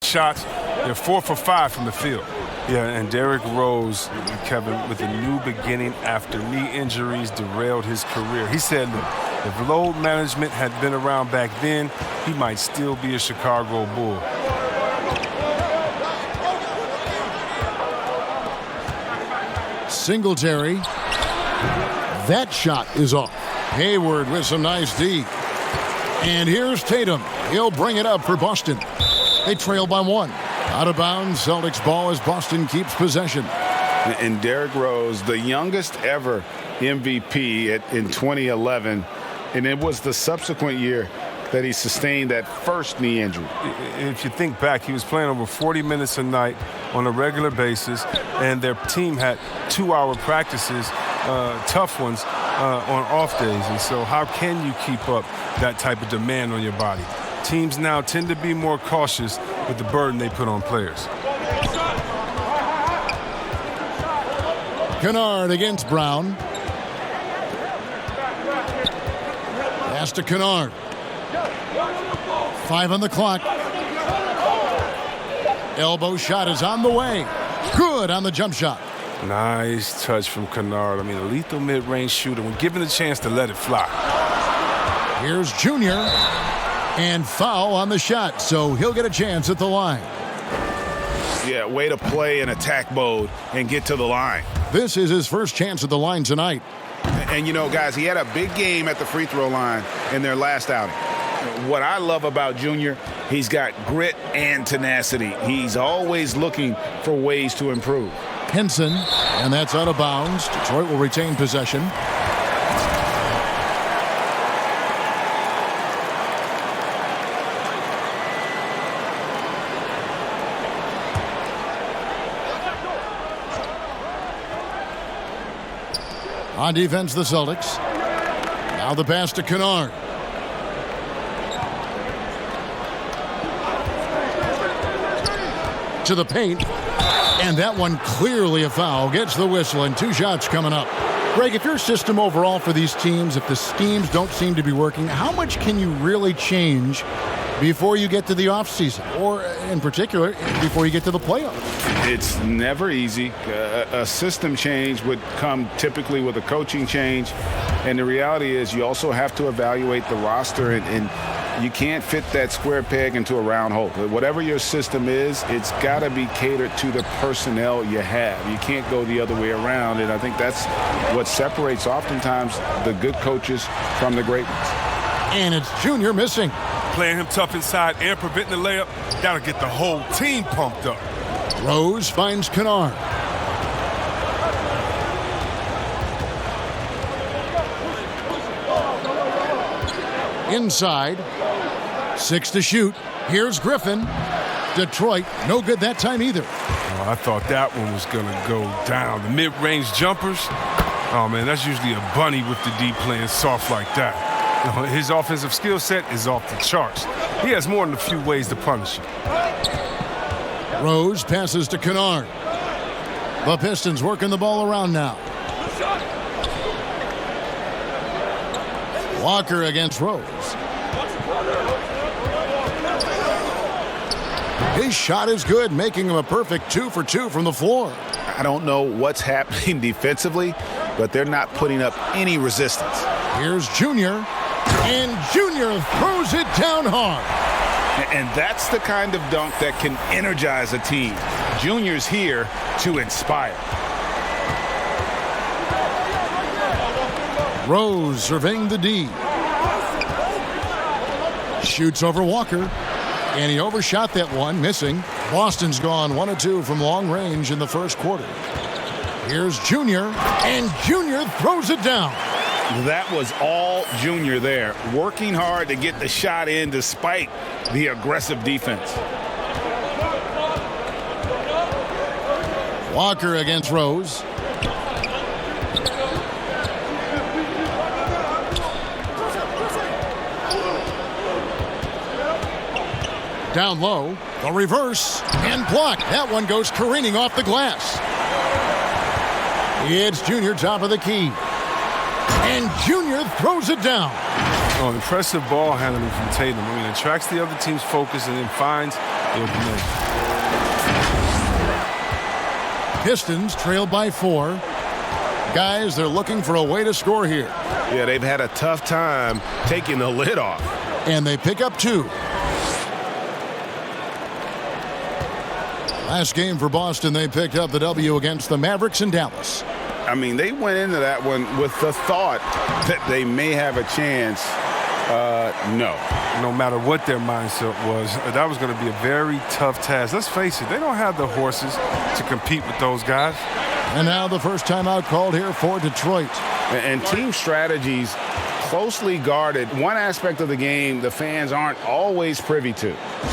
shots. They're 4 for 5 from the field. Yeah, and Derrick Rose, Kevin, with a new beginning after knee injuries derailed his career. He said, look, if load management had been around back then, he might still be a Chicago Bull. Singletary. That shot is off. Hayward with some nice D. And here's Tatum. He'll bring it up for Boston. They trail by 1. Out of bounds, Celtics ball as Boston keeps possession. And Derrick Rose, the youngest ever MVP in 2011, and it was the subsequent year that he sustained that first knee injury. If you think back, he was playing over 40 minutes a night on a regular basis, and their team had 2-hour practices, tough ones, on off days. And so how can you keep up that type of demand on your body? Teams now tend to be more cautious with the burden they put on players. Kennard against Brown. Pass to Kennard. 5 on the clock. Elbow shot is on the way. Good on the jump shot. Nice touch from Kennard. I mean, a lethal mid-range shooter when given the chance to let it fly. Here's Junior. And foul on the shot, so he'll get a chance at the line. Yeah, way to play in attack mode and get to the line. This is his first chance at the line tonight. And, you know, guys, he had a big game at the free throw line in their last outing. What I love about Junior, he's got grit and tenacity. He's always looking for ways to improve. Henson, and that's out of bounds. Detroit will retain possession. On defense, the Celtics. Now the pass to Kennard. To the paint. And that one clearly a foul. Gets the whistle and 2 shots coming up. Greg, if your system overall for these teams, if the schemes don't seem to be working, how much can you really change before you get to the offseason? Or, in particular, before you get to the playoffs? It's never easy. A system change would come typically with a coaching change. And the reality is you also have to evaluate the roster, and you can't fit that square peg into a round hole. Whatever your system is, it's got to be catered to the personnel you have. You can't go the other way around, and I think that's what separates oftentimes the good coaches from the great ones. And it's Junior missing. Playing him tough inside and preventing the layup, that'll get the whole team pumped up. Rose finds Kennard. Inside. 6 to shoot. Here's Griffin. Detroit, no good that time either. Oh, I thought that one was going to go down. The mid-range jumpers, oh, man, that's usually a bunny with the D playing soft like that. You know, his offensive skill set is off the charts. He has more than a few ways to punish him. Rose passes to Kennard. The Pistons working the ball around now. Walker against Rose. His shot is good, making him a perfect 2 for 2 from the floor. I don't know what's happening defensively, but they're not putting up any resistance. Here's Junior, and Junior throws it down hard. And that's the kind of dunk that can energize a team. Junior's here to inspire. Rose surveying the D. Shoots over Walker. And he overshot that one, missing. Boston's gone 1 of 2 from long range in the first quarter. Here's Junior, and Junior throws it down. That was all Junior there, working hard to get the shot in despite the aggressive defense. Walker against Rose. Down low, the reverse, and blocked. That one goes careening off the glass. It's Junior top of the key. And Junior throws it down. Oh, impressive ball handling from Tatum. I mean, it attracts the other team's focus and then finds the open man. Pistons trail by 4. Guys, they're looking for a way to score here. Yeah, they've had a tough time taking the lid off. And they pick up 2. Last game for Boston, they picked up the W against the Mavericks in Dallas. I mean, they went into that one with the thought that they may have a chance. No. No matter what their mindset was, that was going to be a very tough task. Let's face it, they don't have the horses to compete with those guys. And now the first timeout called here for Detroit. And team strategies closely guarded. One aspect of the game the fans aren't always privy to.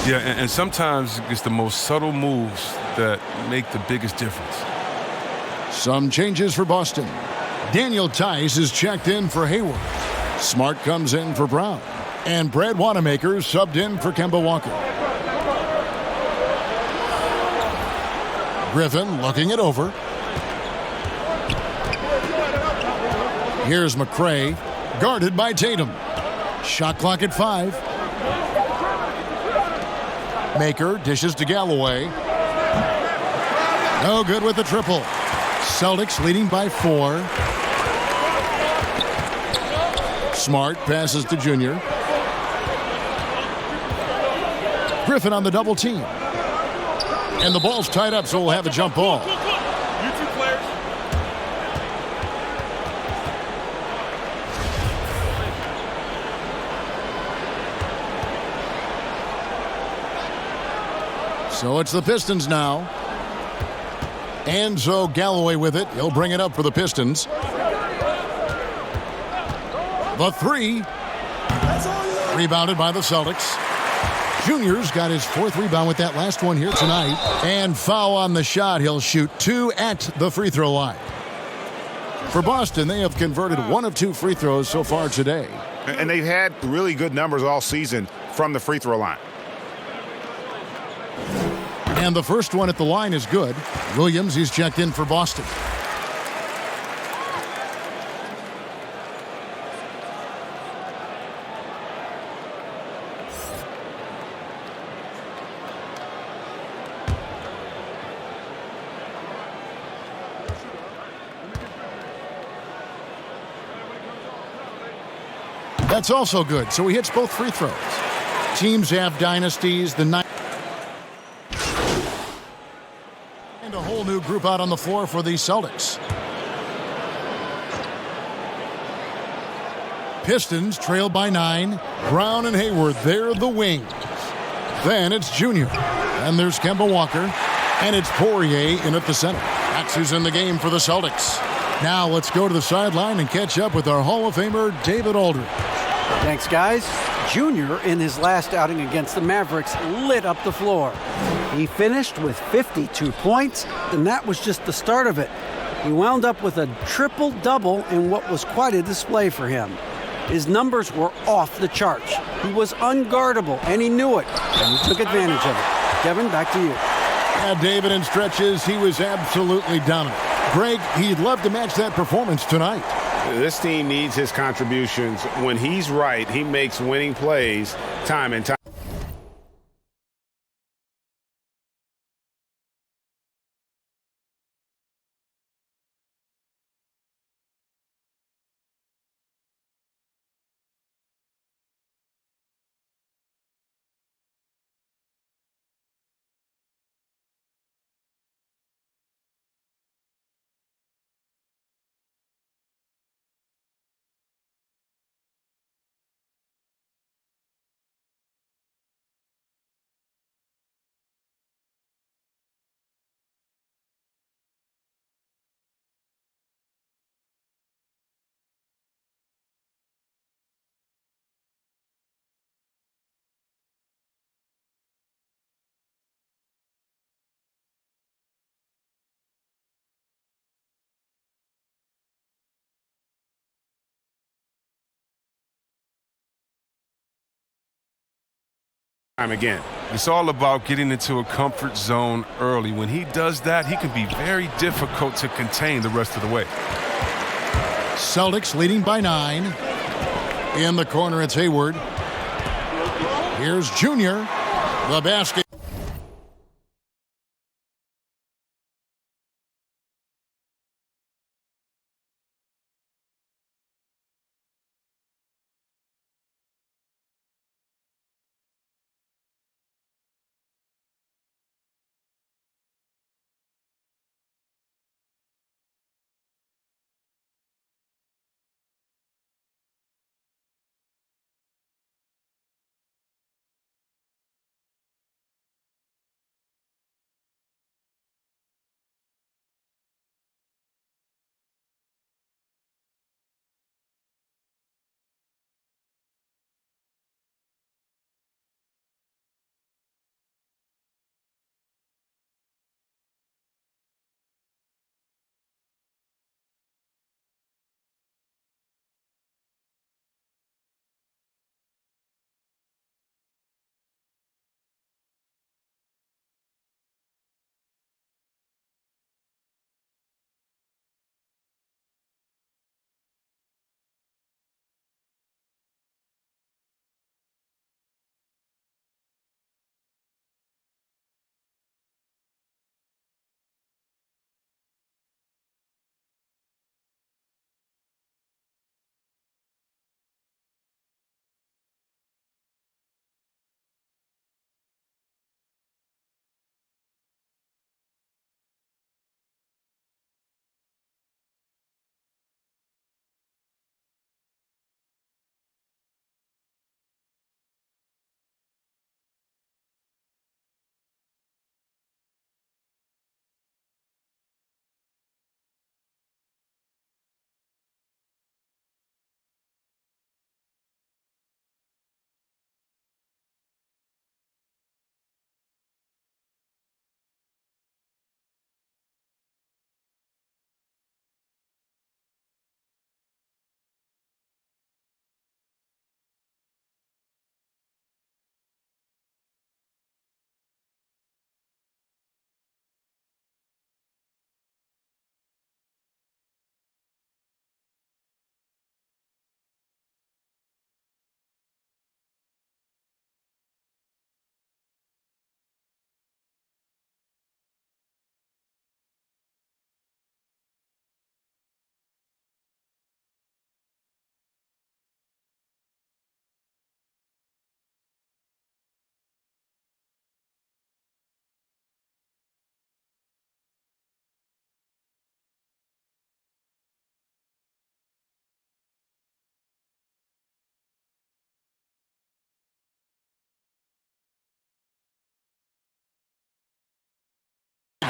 Yeah, and sometimes it's the most subtle moves that make the biggest difference. Some changes for Boston. Daniel Tice is checked in for Hayward. Smart comes in for Brown. And Brad Wanamaker subbed in for Kemba Walker. Griffin looking it over. Here's McRae, guarded by Tatum. Shot clock at 5. Maker dishes to Galloway. No good with the triple. Celtics leading by 4. Smart passes to Junior. Griffin on the double team. And the ball's tied up, so we'll have a jump ball. So it's the Pistons now. And so Galloway with it. He'll bring it up for the Pistons. The 3. Rebounded by the Celtics. Junior's got his 4th rebound with that last one here tonight. And foul on the shot. He'll shoot 2 at the free throw line. For Boston, they have converted 1 of 2 free throws so far today. And they've had really good numbers all season from the free throw line. And the first one at the line is good. Williams, he's checked in for Boston. That's also good, so he hits both free throws. Teams have dynasties. The night and a whole new group out on the floor for the Celtics. Pistons trail by 9. Brown and Hayward, they're the wings. Then it's Junior. And there's Kemba Walker. And it's Poirier in at the center. That's who's in the game for the Celtics. Now let's go to the sideline and catch up with our Hall of Famer, David Aldridge. Thanks, guys. Junior, in his last outing against the Mavericks, lit up the floor. He finished with 52 points, and that was just the start of it. He wound up with a triple-double in what was quite a display for him. His numbers were off the charts. He was unguardable, and he knew it, and he took advantage of it. Kevin, back to you. Yeah, David, in stretches, he was absolutely dominant. Greg, he'd love to match that performance tonight. This team needs his contributions. When he's right, he makes winning plays time and time. Again. It's all about getting into a comfort zone early. When he does that, he can be very difficult to contain the rest of the way. Celtics leading by 9. In the corner, it's Hayward. Here's Junior. The basket.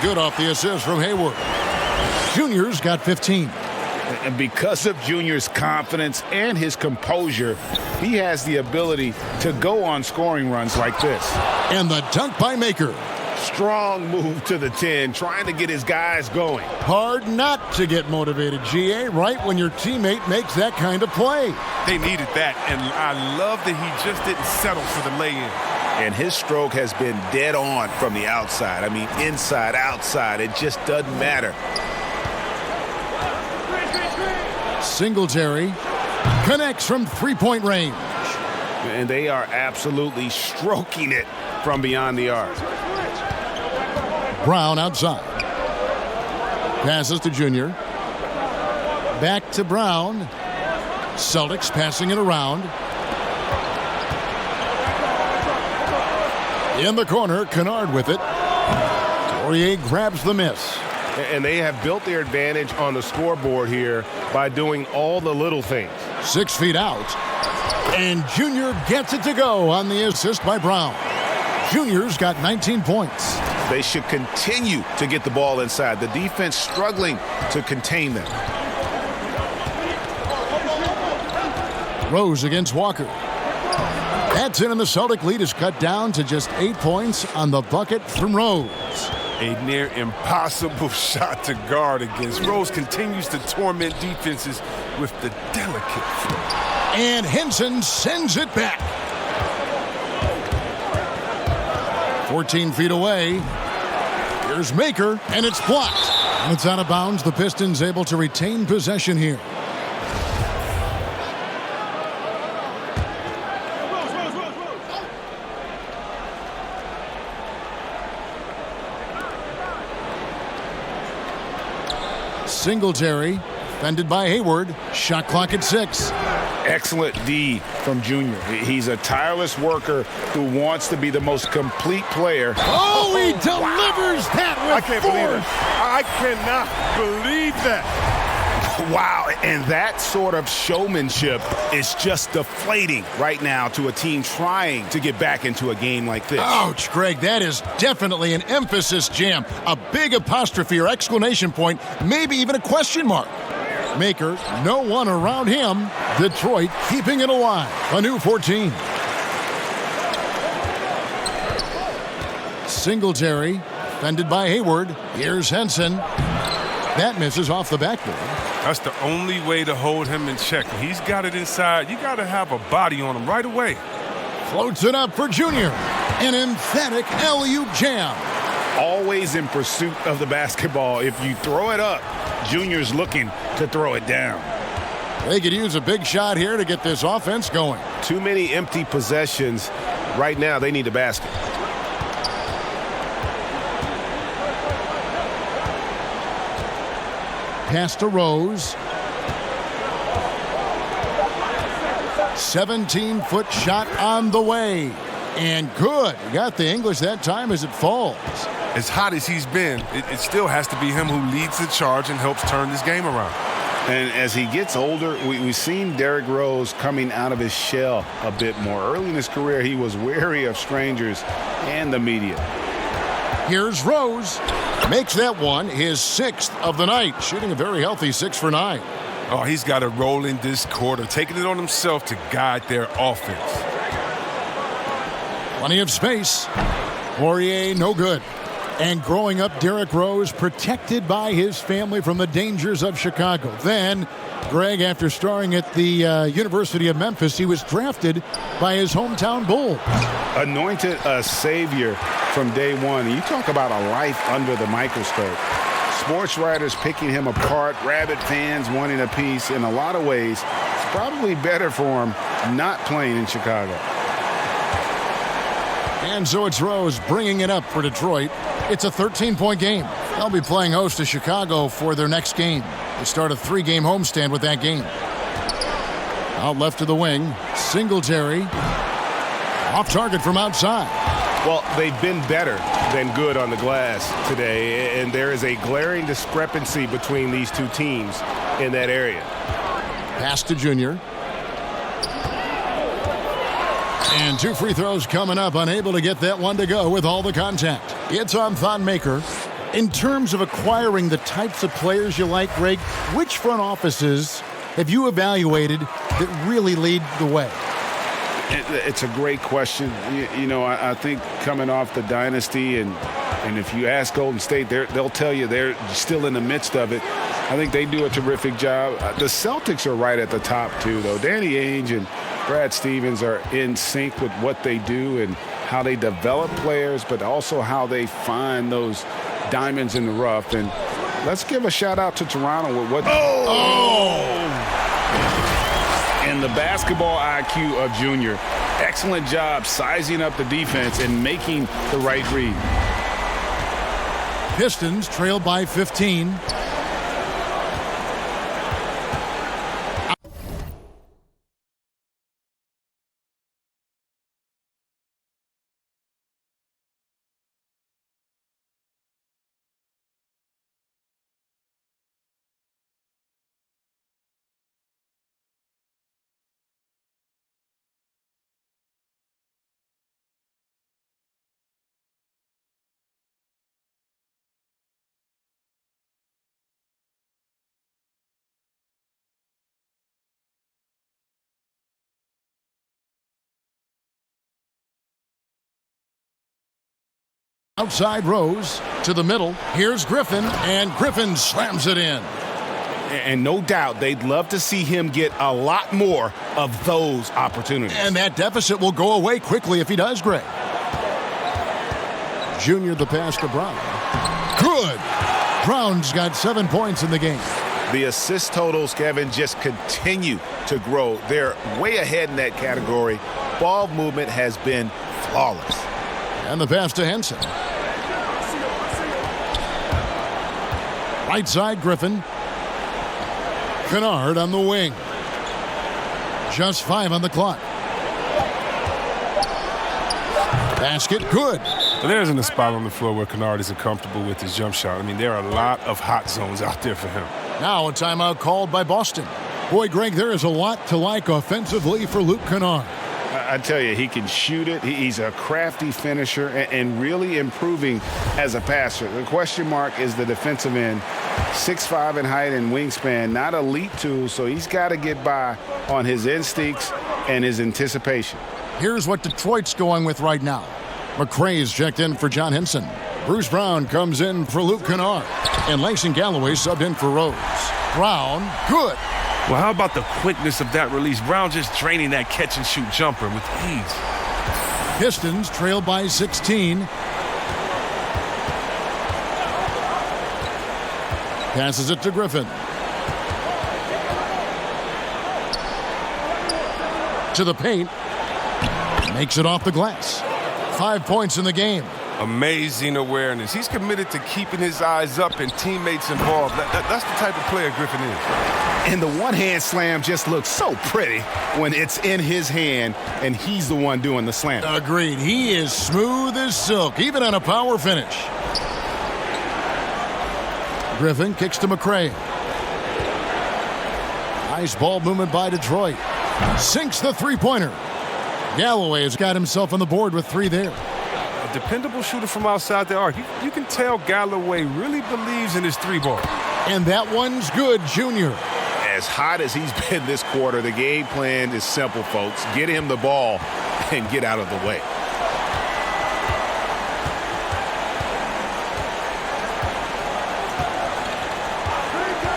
good off the assist from Hayward. Junior's got 15. And because of Junior's confidence and his composure, he has the ability to go on scoring runs like this. And the dunk by Maker. Strong move to the 10, trying to get his guys going. Hard not to get motivated, GA, right when your teammate makes that kind of play. They needed that, and I love that he just didn't settle for the lay-in. And his stroke has been dead on from the outside. I mean, inside, outside, it just doesn't matter. Singletary connects from three-point range. And they are absolutely stroking it from beyond the arc. Brown outside. Passes to Junior. Back to Brown. Celtics passing it around. In the corner, Kennard with it. Poirier grabs the miss. And they have built their advantage on the scoreboard here by doing all the little things. 6 feet out. And Junior gets it to go on the assist by Brown. Junior's got 19 points. They should continue to get the ball inside. The defense struggling to contain them. Rose against Walker. That's in, and the Celtic lead is cut down to just 8 points on the bucket from Rose. A near impossible shot to guard against. Rose continues to torment defenses with the delicate throw. And Henson sends it back. 14 feet away. Here's Maker, and it's blocked. And it's out of bounds. The Pistons able to retain possession here. Singletary, defended by Hayward. Shot clock at 6. Excellent D from Junior. He's a tireless worker who wants to be the most complete player. Oh, he delivers that with I can't believe it. I cannot believe that. Wow, and that sort of showmanship is just deflating right now to a team trying to get back into a game like this. Ouch, Greg, that is definitely an emphasis jam. A big apostrophe or exclamation point, maybe even a question mark. Maker, no one around him. Detroit keeping it alive. A new 14. Singletary, defended by Hayward. Here's Henson. That misses off the backboard. That's the only way to hold him in check. When he's got it inside, you got to have a body on him right away. Floats it up for Junior. An emphatic alley-oop jam. Always in pursuit of the basketball. If you throw it up, Junior's looking to throw it down. They could use a big shot here to get this offense going. Too many empty possessions. Right now, they need a basket. Pass to Rose. 17-foot shot on the way. And good. Got the English that time as it falls. As hot as he's been, it still has to be him who leads the charge and helps turn this game around. And as he gets older, we've seen Derrick Rose coming out of his shell a bit more. Early in his career, he was wary of strangers and the media. Here's Rose. Makes that one his 6th of the night, shooting a very healthy 6 for 9. Oh, he's got to roll in this quarter, taking it on himself to guide their offense. Plenty of space. Poirier, no good. And growing up, Derrick Rose protected by his family from the dangers of Chicago. Then, Greg, after starring at the University of Memphis, he was drafted by his hometown Bulls. Anointed a savior from day one. You talk about a life under the microscope. Sports writers picking him apart, rabid fans wanting a piece. In a lot of ways, it's probably better for him not playing in Chicago. And so it's Rose bringing it up for Detroit. It's a 13-point game. They'll be playing host to Chicago for their next game. They start a 3-game homestand with that game. Out left to the wing, Singletary. Off target from outside. Well, they've been better than good on the glass today, and there is a glaring discrepancy between these two teams in that area. Pass to Junior. And 2 free throws coming up, unable to get that one to go with all the contact. It's on Thon Maker. In terms of acquiring the types of players you like, Greg, which front offices have you evaluated that really lead the way? It's a great question. I think coming off the dynasty, and if you ask Golden State, they'll tell you they're still in the midst of it. I think they do a terrific job. The Celtics are right at the top, too, though. Danny Ainge and Brad Stevens are in sync with what they do and how they develop players, but also how they find those diamonds in the rough. And let's give a shout-out to Toronto with what... And the basketball IQ of Junior. Excellent job sizing up the defense and making the right read. Pistons trail by 15. Outside Rose to the middle. Here's Griffin, and Griffin slams it in. And no doubt they'd love to see him get a lot more of those opportunities. And that deficit will go away quickly if he does, Greg. Junior the pass to Brown. Good. Brown's got 7 points in the game. The assist totals, Kevin, just continue to grow. They're way ahead in that category. Ball movement has been flawless. And the pass to Henson. Right side, Griffin. Kennard on the wing. Just 5 on the clock. Basket, good. There isn't a spot on the floor where Kennard isn't comfortable with his jump shot. I mean, there are a lot of hot zones out there for him. Now a timeout called by Boston. Boy, Greg, there is a lot to like offensively for Luke Kennard. I tell you, he can shoot it. He's a crafty finisher and really improving as a passer. The question mark is the defensive end. 6'5" in height and wingspan, not elite tools, so he's got to get by on his instincts and his anticipation. Here's what Detroit's going with right now. McRae's checked in for John Henson. Bruce Brown comes in for Luke Kennard. And Langston Galloway subbed in for Rose. Brown, good. Well, how about the quickness of that release? Brown just draining that catch-and-shoot jumper with ease. Pistons trail by 16. Passes it to Griffin. To the paint. Makes it off the glass. 5 points in the game. Amazing awareness. He's committed to keeping his eyes up and teammates involved. That's the type of player Griffin is. And the one-hand slam just looks so pretty when it's in his hand and he's the one doing the slam. Agreed. He is smooth as silk, even on a power finish. Griffin kicks to McRae. Nice ball movement by Detroit. Sinks the three-pointer. Galloway has got himself on the board with 3 there. A dependable shooter from outside the arc. You can tell Galloway really believes in his 3-ball. And that one's good, Junior. As hot as he's been this quarter, the game plan is simple, folks. Get him the ball and get out of the way.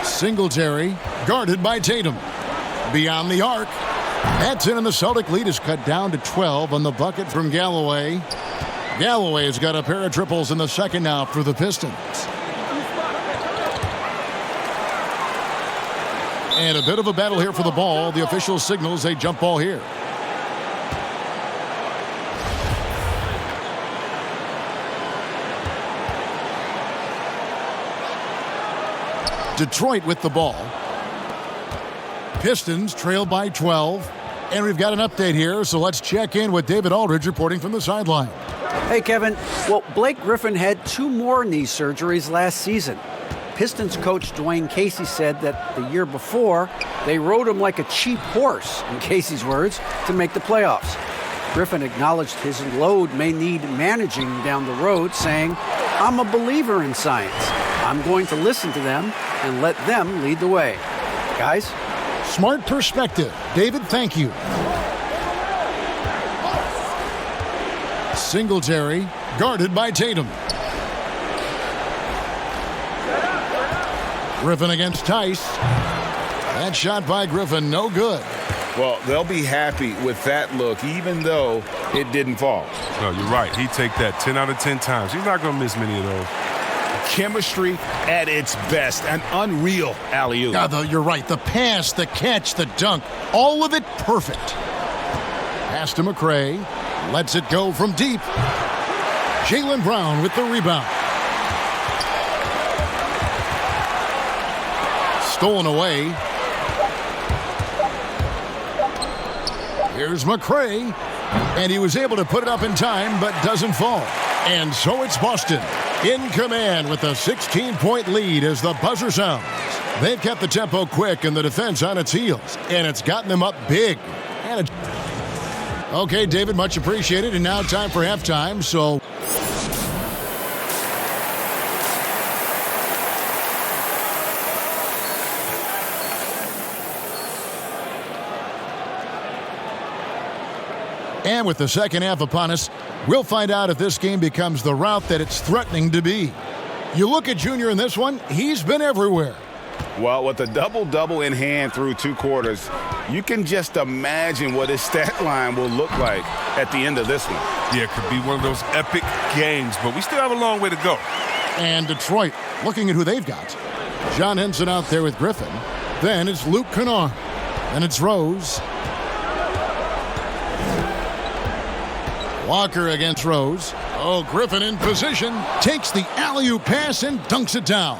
Singletary guarded by Tatum. Beyond the arc. That's in, and the Celtic lead is cut down to 12 on the bucket from Galloway. Galloway has got a pair of triples in the second now for the Pistons. And a bit of a battle here for the ball. The official signals a jump ball here. Detroit with the ball. Pistons trail by 12. And we've got an update here, so let's check in with David Aldridge reporting from the sideline. Hey, Kevin. Well, Blake Griffin had 2 more knee surgeries last season. Pistons coach Dwayne Casey said that the year before, they rode him like a cheap horse, in Casey's words, to make the playoffs. Griffin acknowledged his load may need managing down the road, saying, I'm a believer in science. I'm going to listen to them and let them lead the way. Guys? Smart perspective. David, thank you. Singletary, guarded by Tatum. Griffin against Tice. That shot by Griffin, no good. Well, they'll be happy with that look, even though it didn't fall. No, you're right. He'd take that 10 out of 10 times. He's not going to miss many of those. Chemistry at its best. An unreal alley-oop. Yeah, you're right. The pass, the catch, the dunk, all of it perfect. Pass to McRae. Lets it go from deep. Jaylen Brown with the rebound. Stolen away. Here's McRae. And he was able to put it up in time, but doesn't fall. And so it's Boston in command with a 16-point lead as the buzzer sounds. They've kept the tempo quick and the defense on its heels, and it's gotten them up big. Okay, David, much appreciated. And now time for halftime, so... And with the second half upon us, we'll find out if this game becomes the route that it's threatening to be. You look at Junior in this one, he's been everywhere. Well, with a double-double in hand through 2 quarters, you can just imagine what his stat line will look like at the end of this one. Yeah, it could be one of those epic games, but we still have a long way to go. And Detroit, looking at who they've got. John Henson out there with Griffin. Then it's Luke Kennard. Then it's Rose. Walker against Rose. Oh, Griffin in position. Takes the alley-oop pass and dunks it down.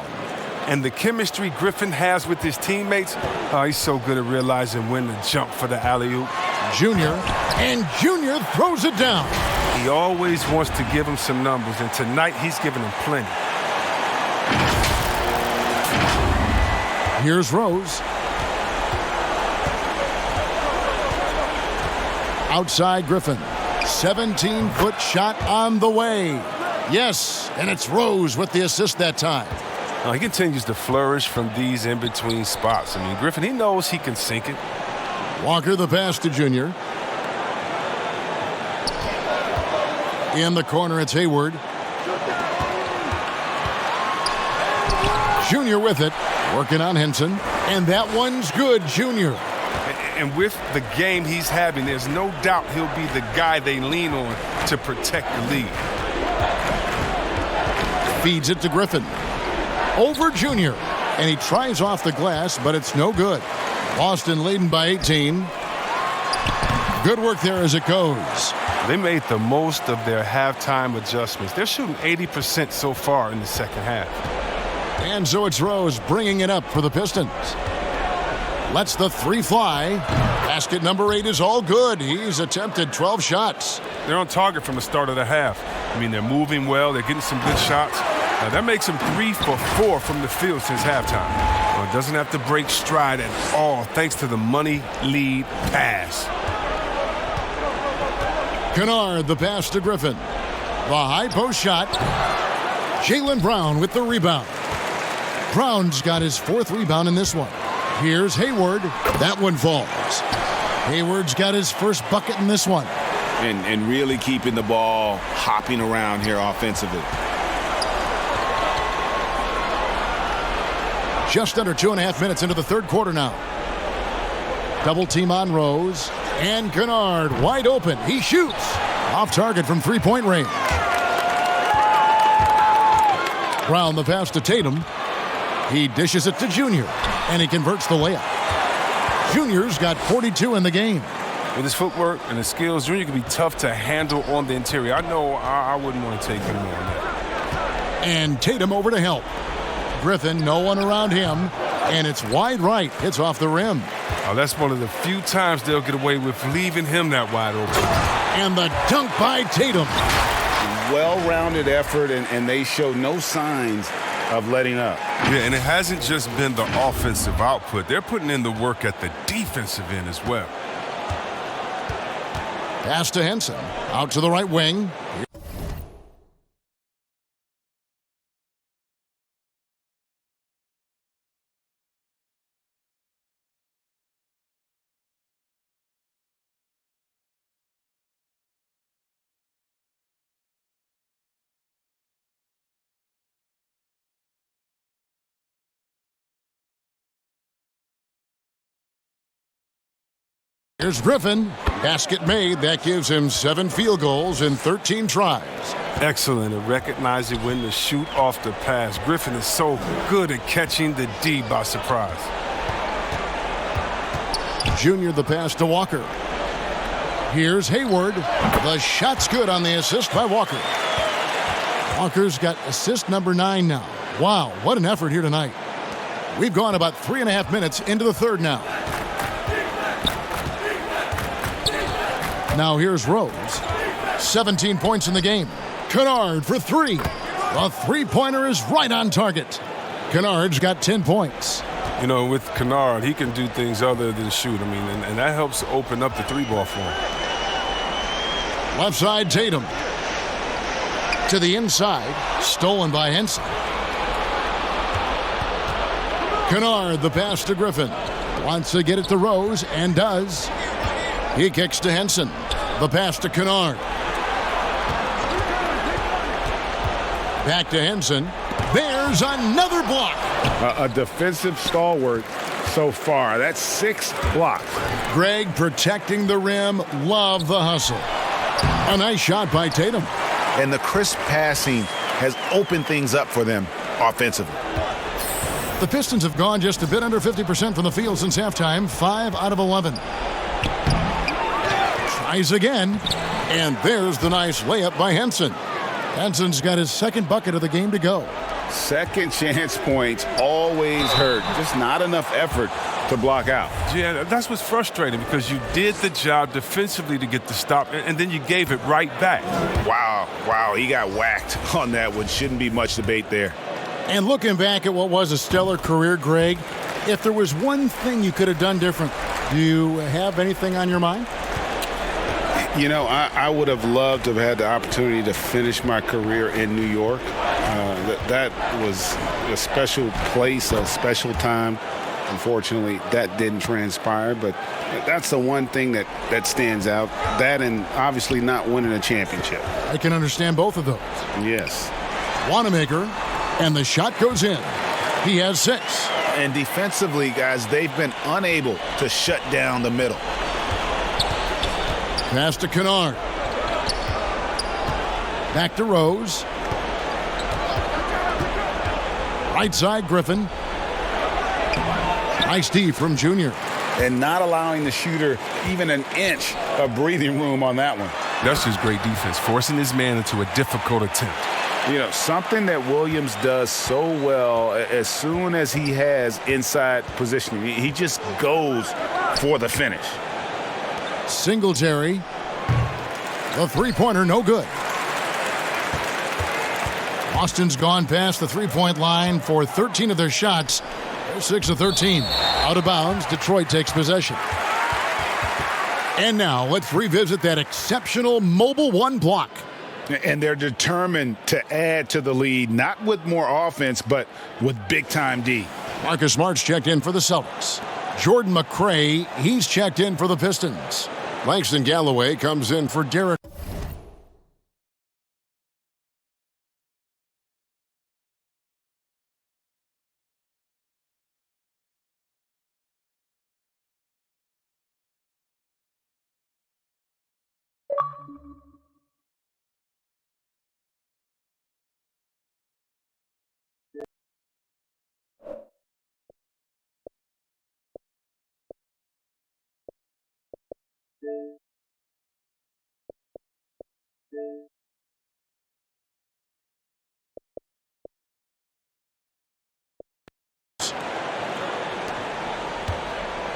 And the chemistry Griffin has with his teammates, he's so good at realizing when to jump for the alley-oop. Junior, and Junior throws it down. He always wants to give him some numbers, and tonight he's giving him plenty. Here's Rose. Outside Griffin. 17-foot shot on the way. Yes, and it's Rose with the assist that time. He continues to flourish from these in-between spots. I mean, Griffin, he knows he can sink it. Walker the pass to Junior. In the corner, it's Hayward. Junior with it, working on Henson. And that one's good, Junior. And with the game he's having, there's no doubt he'll be the guy they lean on to protect the lead. Feeds it to Griffin. Over Junior. And he tries off the glass, but it's no good. Boston leading by 18. Good work there as it goes. They made the most of their halftime adjustments. They're shooting 80% so far in the second half. And so it's Rose bringing it up for the Pistons. Lets the 3 fly. Basket number 8 is all good. He's attempted 12 shots. They're on target from the start of the half. I mean, they're moving well. They're getting some good shots. That makes them 3 for 4 from the field since halftime. Well, doesn't have to break stride at all thanks to the money lead pass. Kennard the pass to Griffin. The high post shot. Jaylen Brown with the rebound. Brown's got his 4th rebound in this one. Here's Hayward. That one falls. Hayward's got his first bucket in this one. And really keeping the ball hopping around here offensively. Just under 2.5 minutes into the 3rd quarter now. Double team on Rose. And Kennard wide open. He shoots. Off target from 3-point range. Brown the pass to Tatum. He dishes it to Junior. And he converts the layup. Junior's got 42 in the game. With his footwork and his skills, Junior can be tough to handle on the interior. I know I wouldn't want to take him on that. And Tatum over to help. Griffin, no one around him. And it's wide right. It's off the rim. Oh, that's one of the few times they'll get away with leaving him that wide open. And the dunk by Tatum. Well-rounded effort, and they show no signs of letting up. Yeah, and it hasn't just been the offensive output. They're putting in the work at the defensive end as well. Pass to Henson. Out to the right wing. Here's Griffin. Basket made. That gives him 7 field goals in 13 tries. Excellent at recognizing when to shoot off the pass. Griffin is so good at catching the D by surprise. Junior the pass to Walker. Here's Hayward. The shot's good on the assist by Walker. Walker's got assist number 9 now. Wow, what an effort here tonight. We've gone about 3.5 minutes into the third now. Now here's Rose. 17 points in the game. Kennard for 3. The three-pointer is right on target. Kennard's got 10 points. You know, with Kennard, he can do things other than shoot. I mean, and that helps open up the 3-ball for him. Left side, Tatum. To the inside, stolen by Henson. Kennard, the pass to Griffin. Wants to get it to Rose, and does. He kicks to Henson. The pass to Kennard. Back to Henson. There's another block. A defensive stalwart so far. That's 6 blocks. Greg protecting the rim. Love the hustle. A nice shot by Tatum. And the crisp passing has opened things up for them offensively. The Pistons have gone just a bit under 50% from the field since halftime. 5 out of 11. Tries again. And there's the nice layup by Henson. Henson's got his second bucket of the game to go. Second chance points always hurt. Just not enough effort to block out. Yeah, that's what's frustrating because you did the job defensively to get the stop, and then you gave it right back. Wow, he got whacked on that one. Shouldn't be much debate there. And looking back at what was a stellar career, Greg, if there was one thing you could have done different, do you have anything on your mind? You know, I would have loved to have had the opportunity to finish my career in New York. That was a special place, a special time. Unfortunately, that didn't transpire, but that's the one thing that stands out. That and obviously not winning a championship. I can understand both of those. Yes. Wanamaker, and the shot goes in. He has 6. And defensively, guys, they've been unable to shut down the middle. Pass to Kennard. Back to Rose. Right side, Griffin. Nice D from Junior. And not allowing the shooter even an inch of breathing room on that one. That's just great defense, forcing his man into a difficult attempt. You know, something that Williams does so well, as soon as he has inside positioning, he just goes for the finish. Singletary. The three-pointer, no good. Boston's gone past the three-point line for 13 of their shots. They're 6 of 13. Out of bounds, Detroit takes possession. And now let's revisit that exceptional mobile 1 block. And they're determined to add to the lead, not with more offense, but with big-time D. Marcus Smart's checked in for the Celtics. Jordan McRae, he's checked in for the Pistons. Langston Galloway comes in for Derek.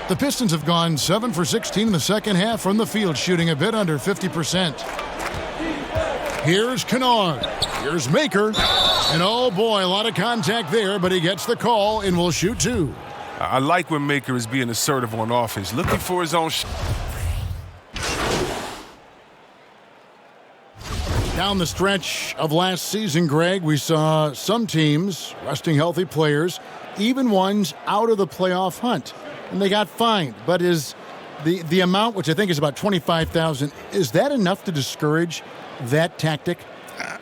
The Pistons have gone 7 for 16 in the second half from the field, shooting a bit under 50%. Here's Kennard. Here's Maker. And oh boy, a lot of contact there, but he gets the call and will shoot 2. I like when Maker is being assertive on offense, looking for his own shot. Down the stretch of last season, Greg, we saw some teams resting healthy players, even ones out of the playoff hunt, and they got fined. But is the amount, which I think is about $25,000, is that enough to discourage that tactic?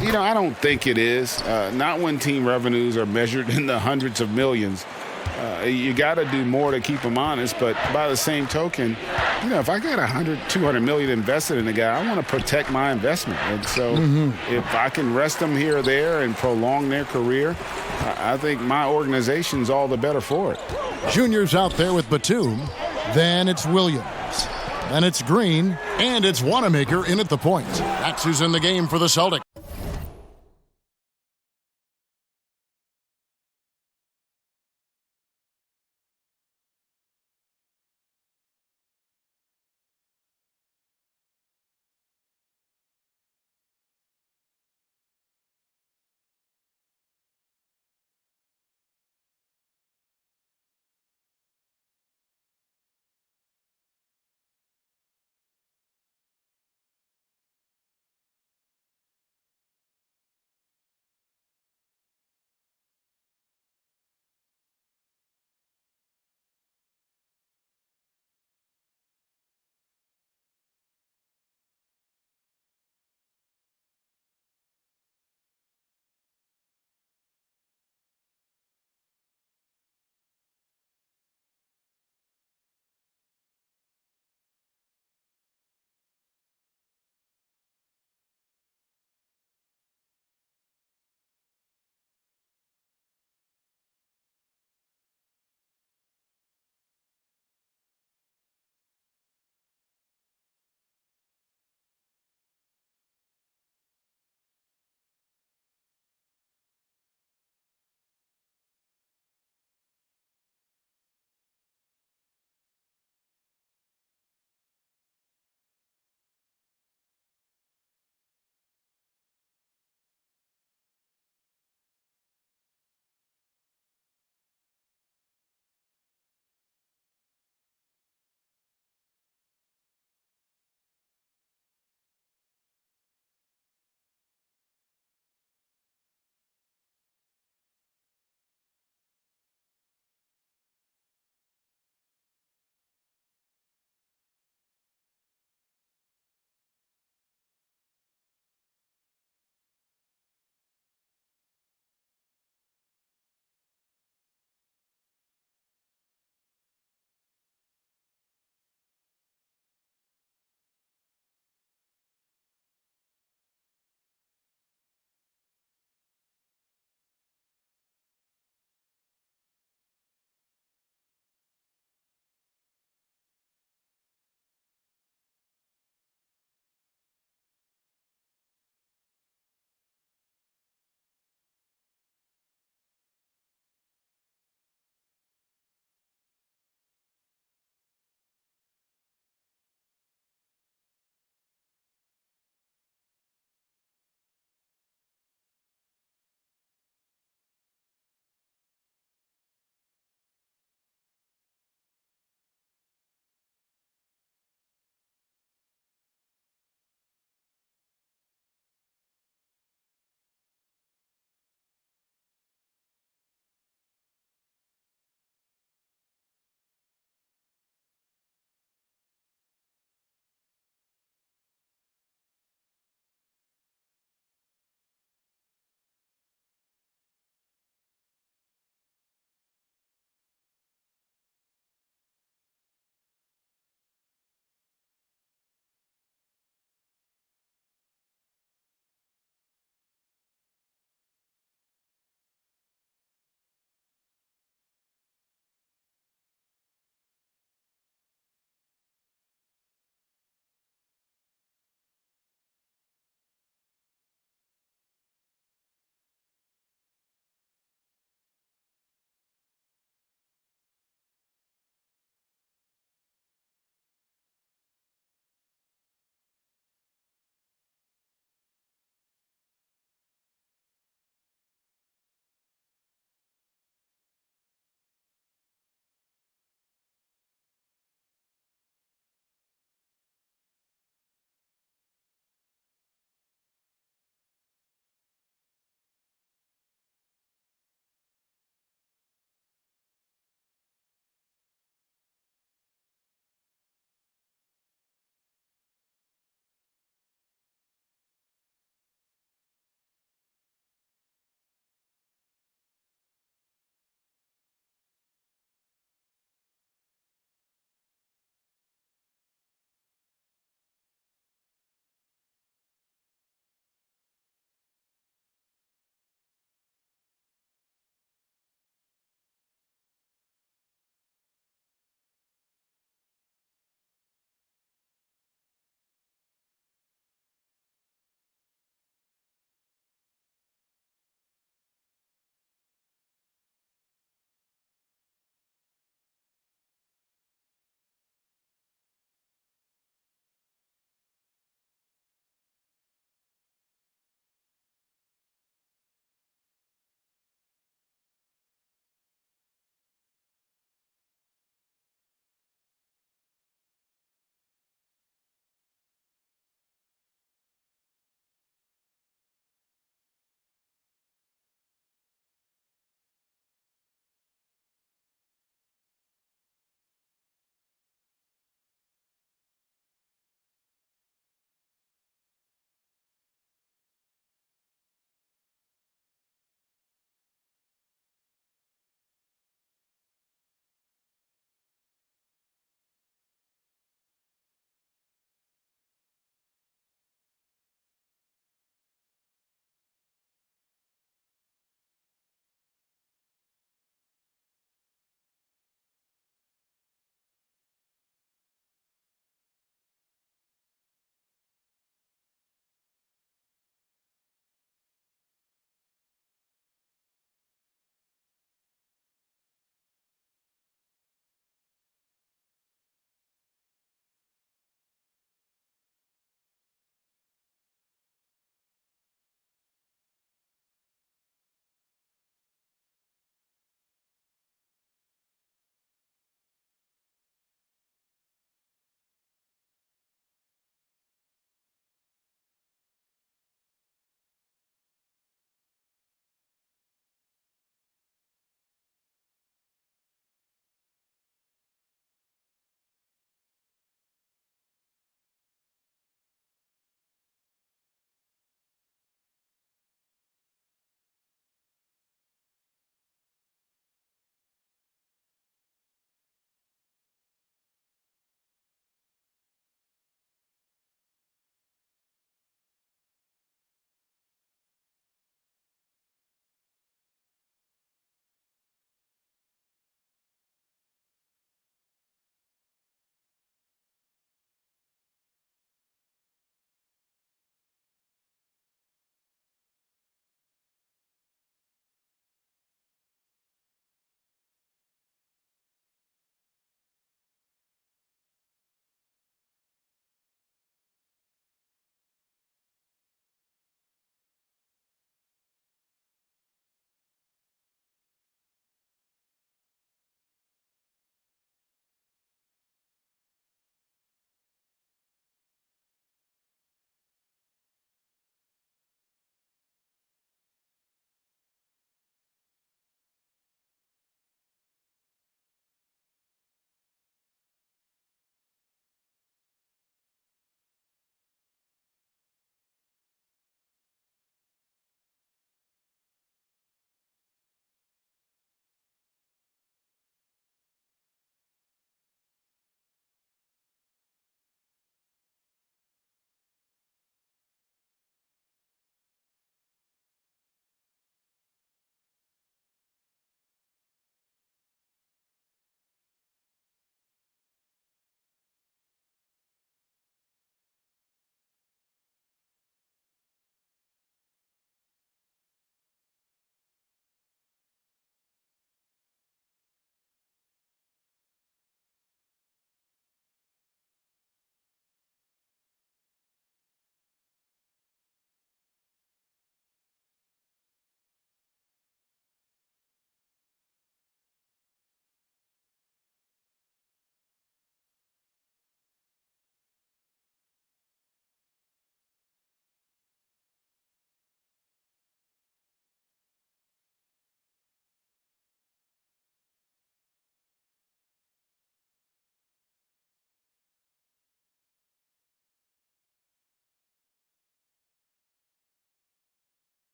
You know, I don't think it is. Not when team revenues are measured in the hundreds of millions. You got to do more to keep him honest. But by the same token, if I got 100, 200 million invested in the guy, I want to protect my investment. And so if I can rest them here or there and prolong their career, I think my organization's all the better for it. Junior's out there with Batum. Then it's Williams. Then it's Green. And it's Wanamaker in at the point. That's who's in the game for the Celtics.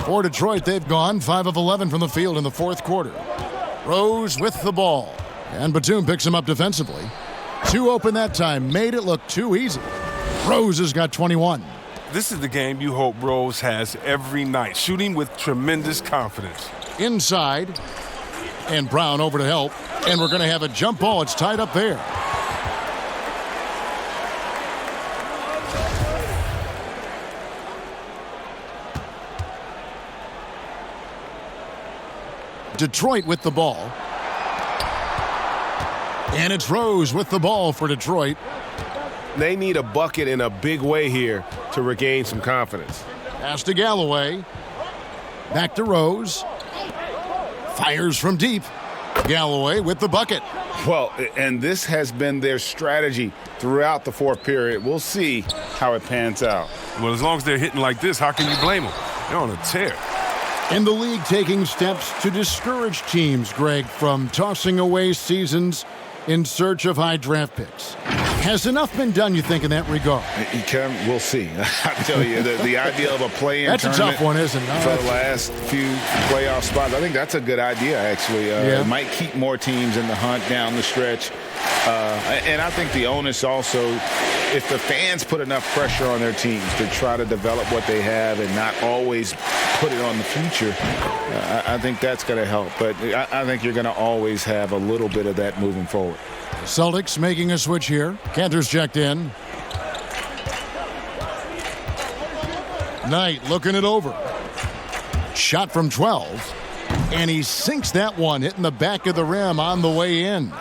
For Detroit, they've gone 5 of 11 from the field in the fourth quarter. Rose with the ball. And Batum picks him up defensively. 2 open that time. Made it look too easy. Rose has got 21. This is the game you hope Rose has every night, shooting with tremendous confidence. Inside. And Brown over to help. And we're going to have a jump ball. It's tied up there. Detroit with the ball. And it's Rose with the ball for Detroit. They need a bucket in a big way here to regain some confidence. Pass to Galloway. Back to Rose. Fires from deep. Galloway with the bucket. Well, and this has been their strategy throughout the fourth period. We'll see how it pans out. Well, as long as they're hitting like this, how can you blame them? They're on a tear. And the league taking steps to discourage teams, Greg, from tossing away seasons in search of high draft picks. Has enough been done, you think, in that regard? We'll see. I tell you, the idea of a play-in that's tournament a tough one, isn't it? For the last few playoff spots, I think that's a good idea, actually. It might keep more teams in the hunt down the stretch. And I think the onus also, if the fans put enough pressure on their teams to try to develop what they have and not always put it on the future, I think that's going to help. But I think you're going to always have a little bit of that moving forward. Celtics making a switch here. Cantor's checked in. Knight looking it over. Shot from 12. And he sinks that one, hitting the back of the rim on the way in.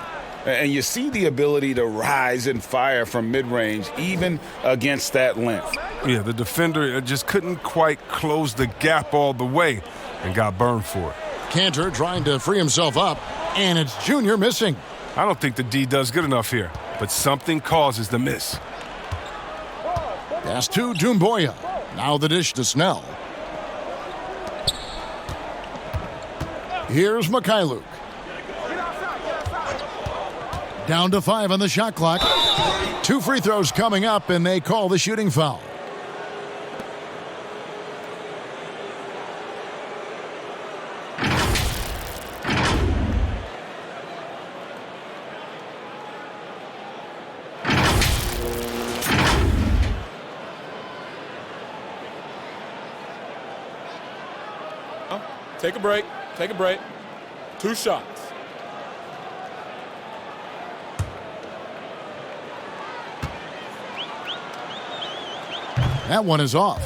And you see the ability to rise and fire from mid-range, even against that length. Yeah, the defender just couldn't quite close the gap all the way and got burned for it. Cantor trying to free himself up, and it's Junior missing. I don't think the D does good enough here, but something causes the miss. Pass to Doumbouya. Now the dish to Snell. Here's Mikhailuk. Down to 5 on the shot clock. 2 free throws coming up, and they call the shooting foul. Take a break. Take a break. 2 shots. That one is off.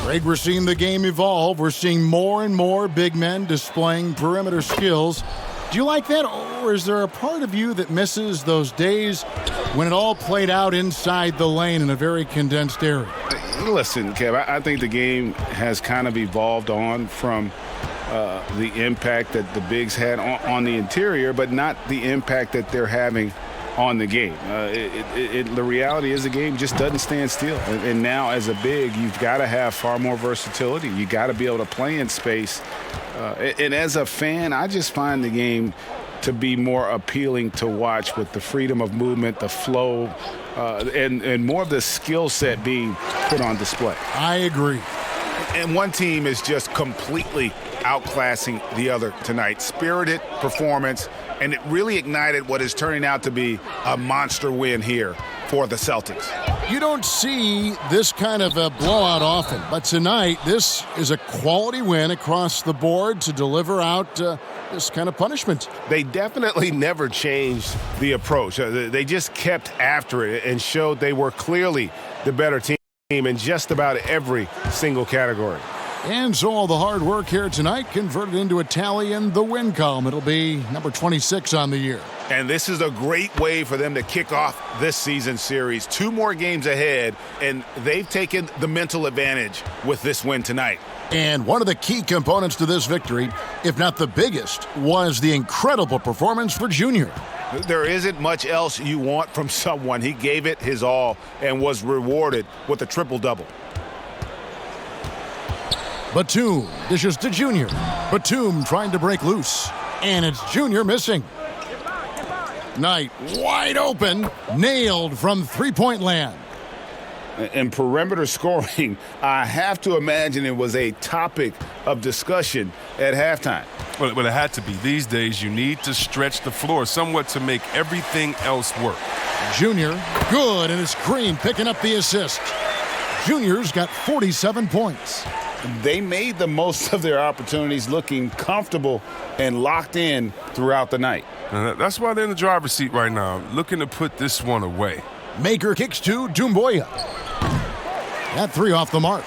Greg, we're seeing the game evolve. We're seeing more and more big men displaying perimeter skills. Do you like that, or is there a part of you that misses those days when it all played out inside the lane in a very condensed area? Listen, Kev, I think the game has kind of evolved on from the impact that the bigs had on the interior, but not the impact that they're having on the game. The reality is the game just doesn't stand still. And now as a big, you've got to have far more versatility. You got to be able to play in space. And as a fan, I just find the game to be more appealing to watch with the freedom of movement, the flow, and more of the skill set being put on display. I agree. And one team is just completely outclassing the other tonight. Spirited performance, and it really ignited what is turning out to be a monster win here for the Celtics. You don't see this kind of a blowout often, but tonight this is a quality win across the board to deliver out this kind of punishment. They definitely never changed the approach. They just kept after it and showed they were clearly the better team in just about every single category. And so all the hard work here tonight converted into a tally in the win column. It'll be number 26 on the year. And this is a great way for them to kick off this season series. 2 more games ahead, and they've taken the mental advantage with this win tonight. And one of the key components to this victory, if not the biggest, was the incredible performance for Junior. There isn't much else you want from someone. He gave it his all and was rewarded with a triple-double. Batum dishes to Junior. Batum trying to break loose. And it's Junior missing. Knight wide open. Nailed from three-point land. And perimeter scoring, I have to imagine it was a topic of discussion at halftime. Well, it had to be. These days, you need to stretch the floor somewhat to make everything else work. Junior, good, and it's Green picking up the assist. Junior's got 47 points. They made the most of their opportunities, looking comfortable and locked in throughout the night. That's why they're in the driver's seat right now, looking to put this one away. Maker kicks to Doumbouya. That three off the mark.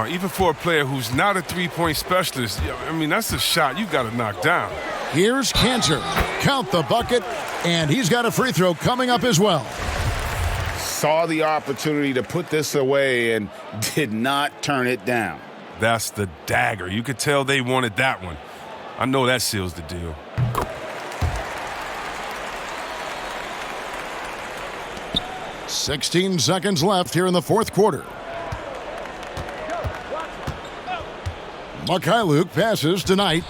Even for a player who's not a three-point specialist, I mean, that's a shot you got to knock down. Here's Cantor. Count the bucket, and he's got a free throw coming up as well. Saw the opportunity to put this away and did not turn it down. That's the dagger. You could tell they wanted that one. I know that seals the deal. "16 seconds left here in the fourth quarter. Mikhailuk passes to Knight.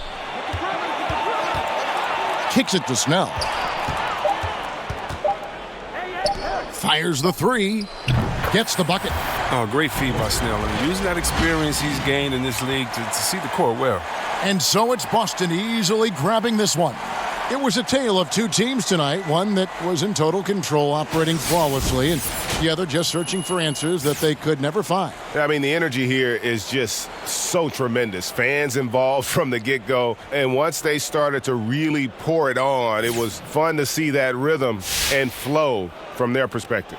Kicks it to Snell. Fires the three. Gets the bucket. Oh, great feed by Snell. I mean, using that experience he's gained in this league to see the court well. And so it's Boston easily grabbing this one. It was a tale of two teams tonight, one that was in total control, operating flawlessly, and the other just searching for answers that they could never find. I mean, the energy here is just so tremendous. Fans involved from the get-go, and once they started to really pour it on, it was fun to see that rhythm and flow from their perspective.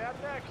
Grab neck.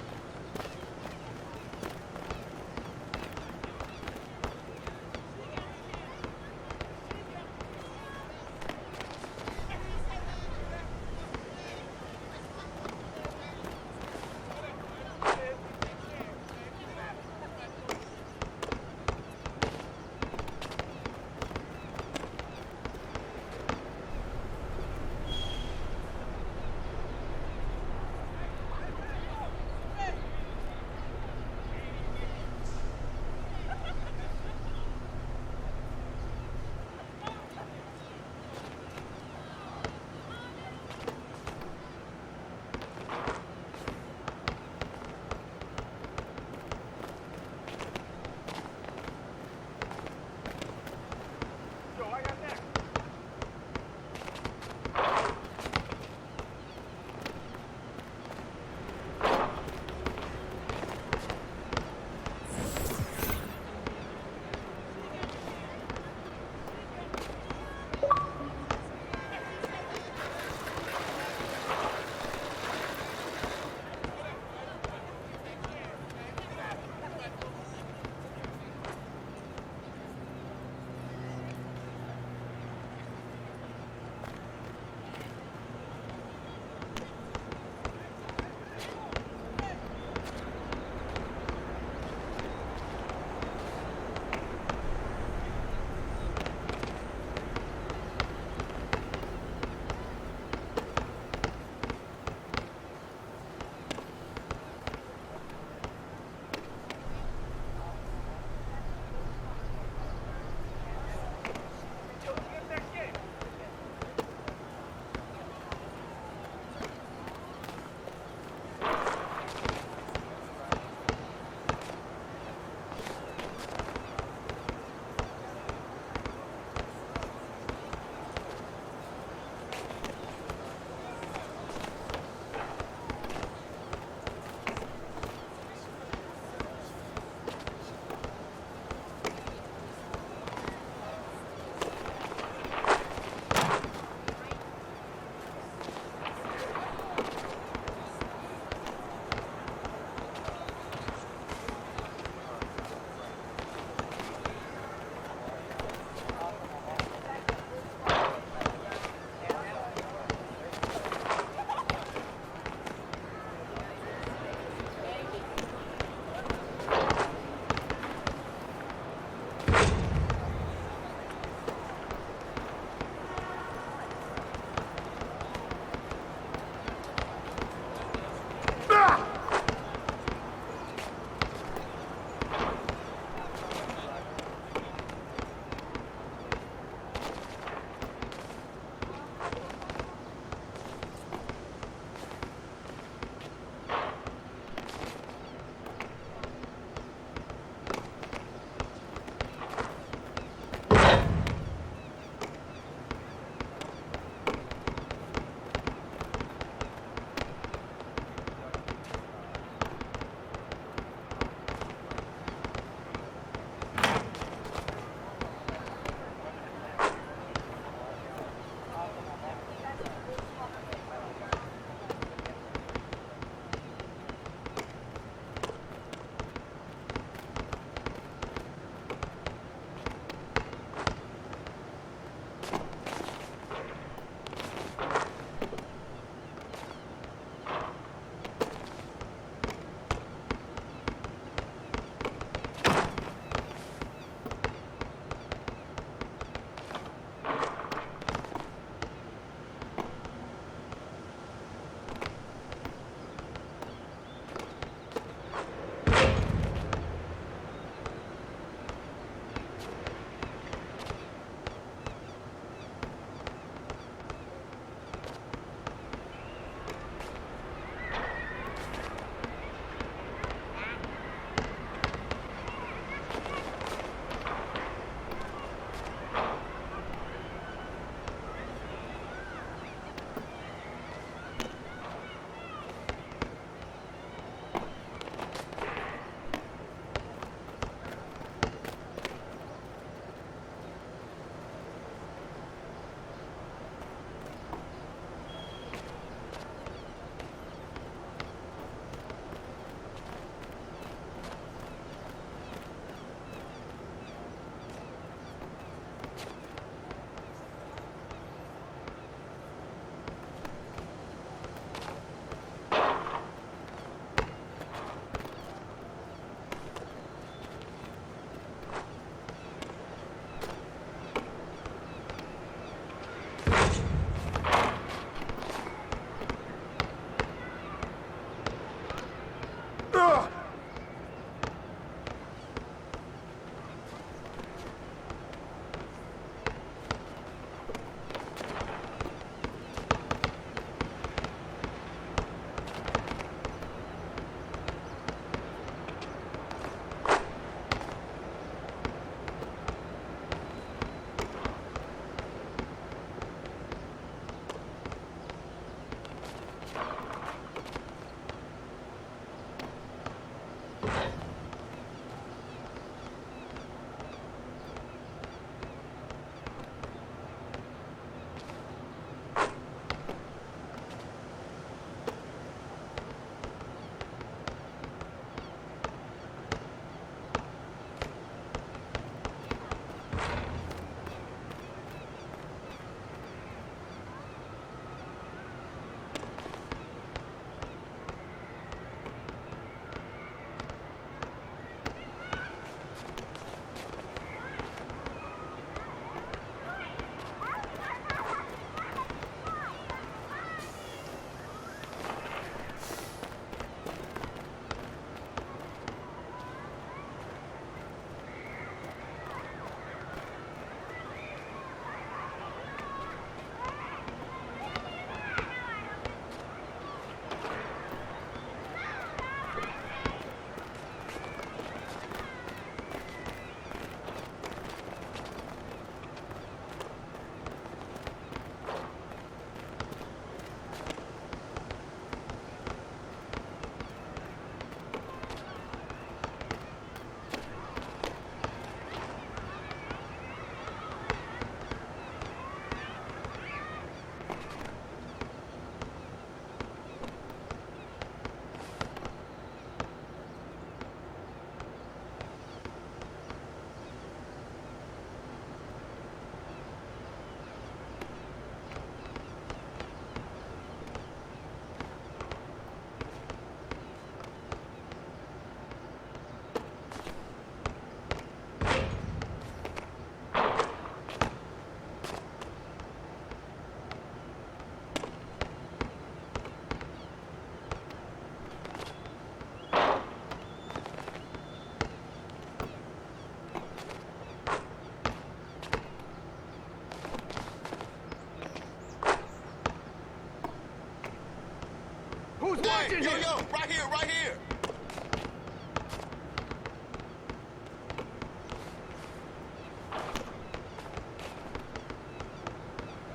Yo, right here, right here.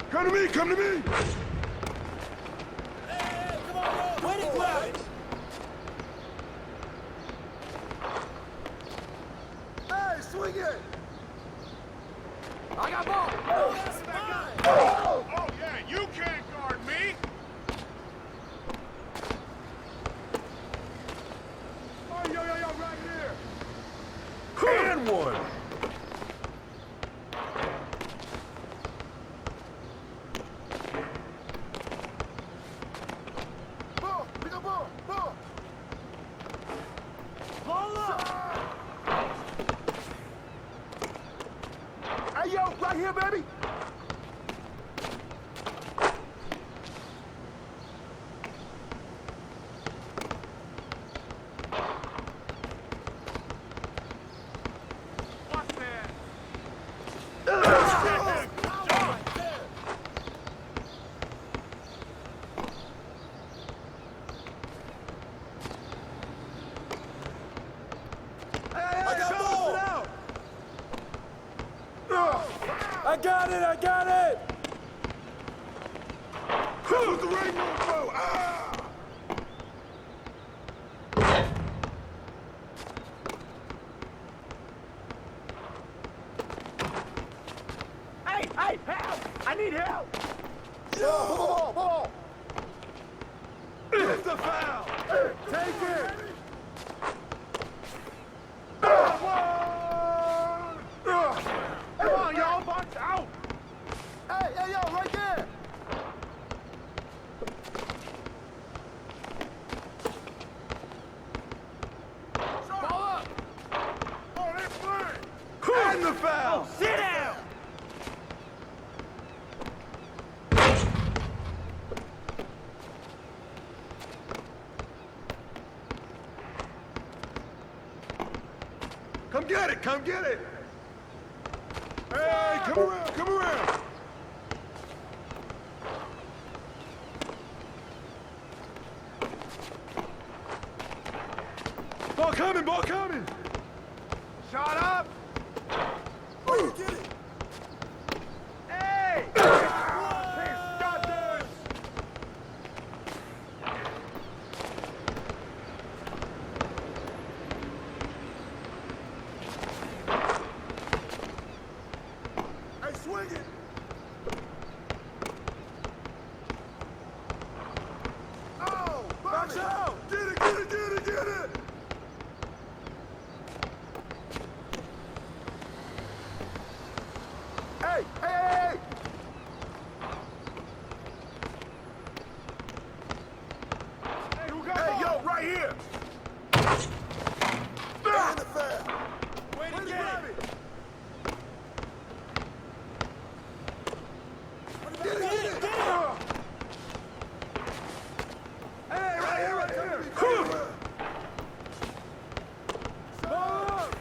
Come to me, come to me. Hey, come on, wait it, grab it. Hey, swing it. I got ball. Oh, yeah, you can't guard me. Oh, yo, right here. And one. Ball, pick up ball, ball. Ball up. Hey, yo, right here, baby. I got it! With the rainbow bow! Ah! Hey, help! I need help! Yo! Ball! It's the foul! Take it! Come on, y'all! Box out! Hey, yo, right there! Ball up! Oh, they're playing! And the foul! Oh, sit down! Come get it! Come get it! Hey, come around! Come around! Ball coming! Ball coming! Shot up! Where you get it? Hey! Can't stop this! Hey, swing it! Oh! Box out! Get it! Get it! Get it! Get it! Hey! Hey! Hey! Hey, who got ball? Yo, right here! And the foul! Way to get it! Get it! Get it! Get it! Hey, right here! Right here! Ball up!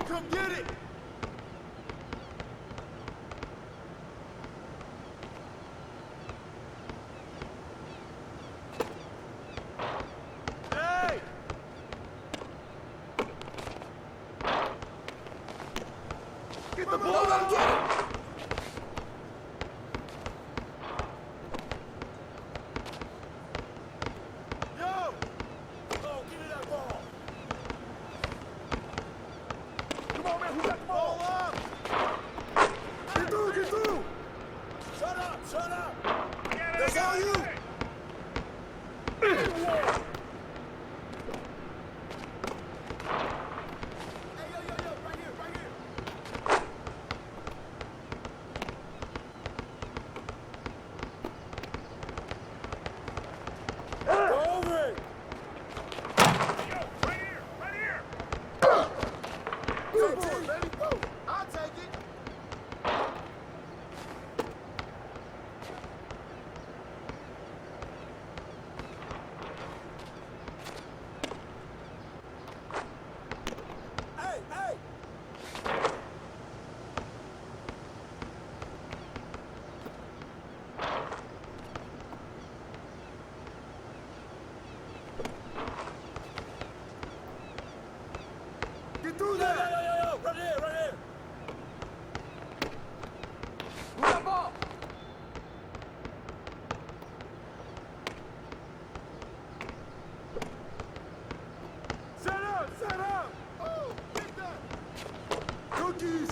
Come get it! Hey! Get the ball out! Get it! Yo! Oh, give me that ball! Come on, man, who got the ball? Up! Get through, get through! Shut up, shut up! That's all you! Hey, yo, right here, right here! Get through there. Yo. Right here, right here. Move that ball. Set up. Oh, get that. Cookies.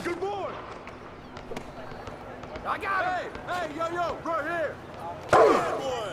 Good boy. I got him. Hey, yo, right here. Good boy.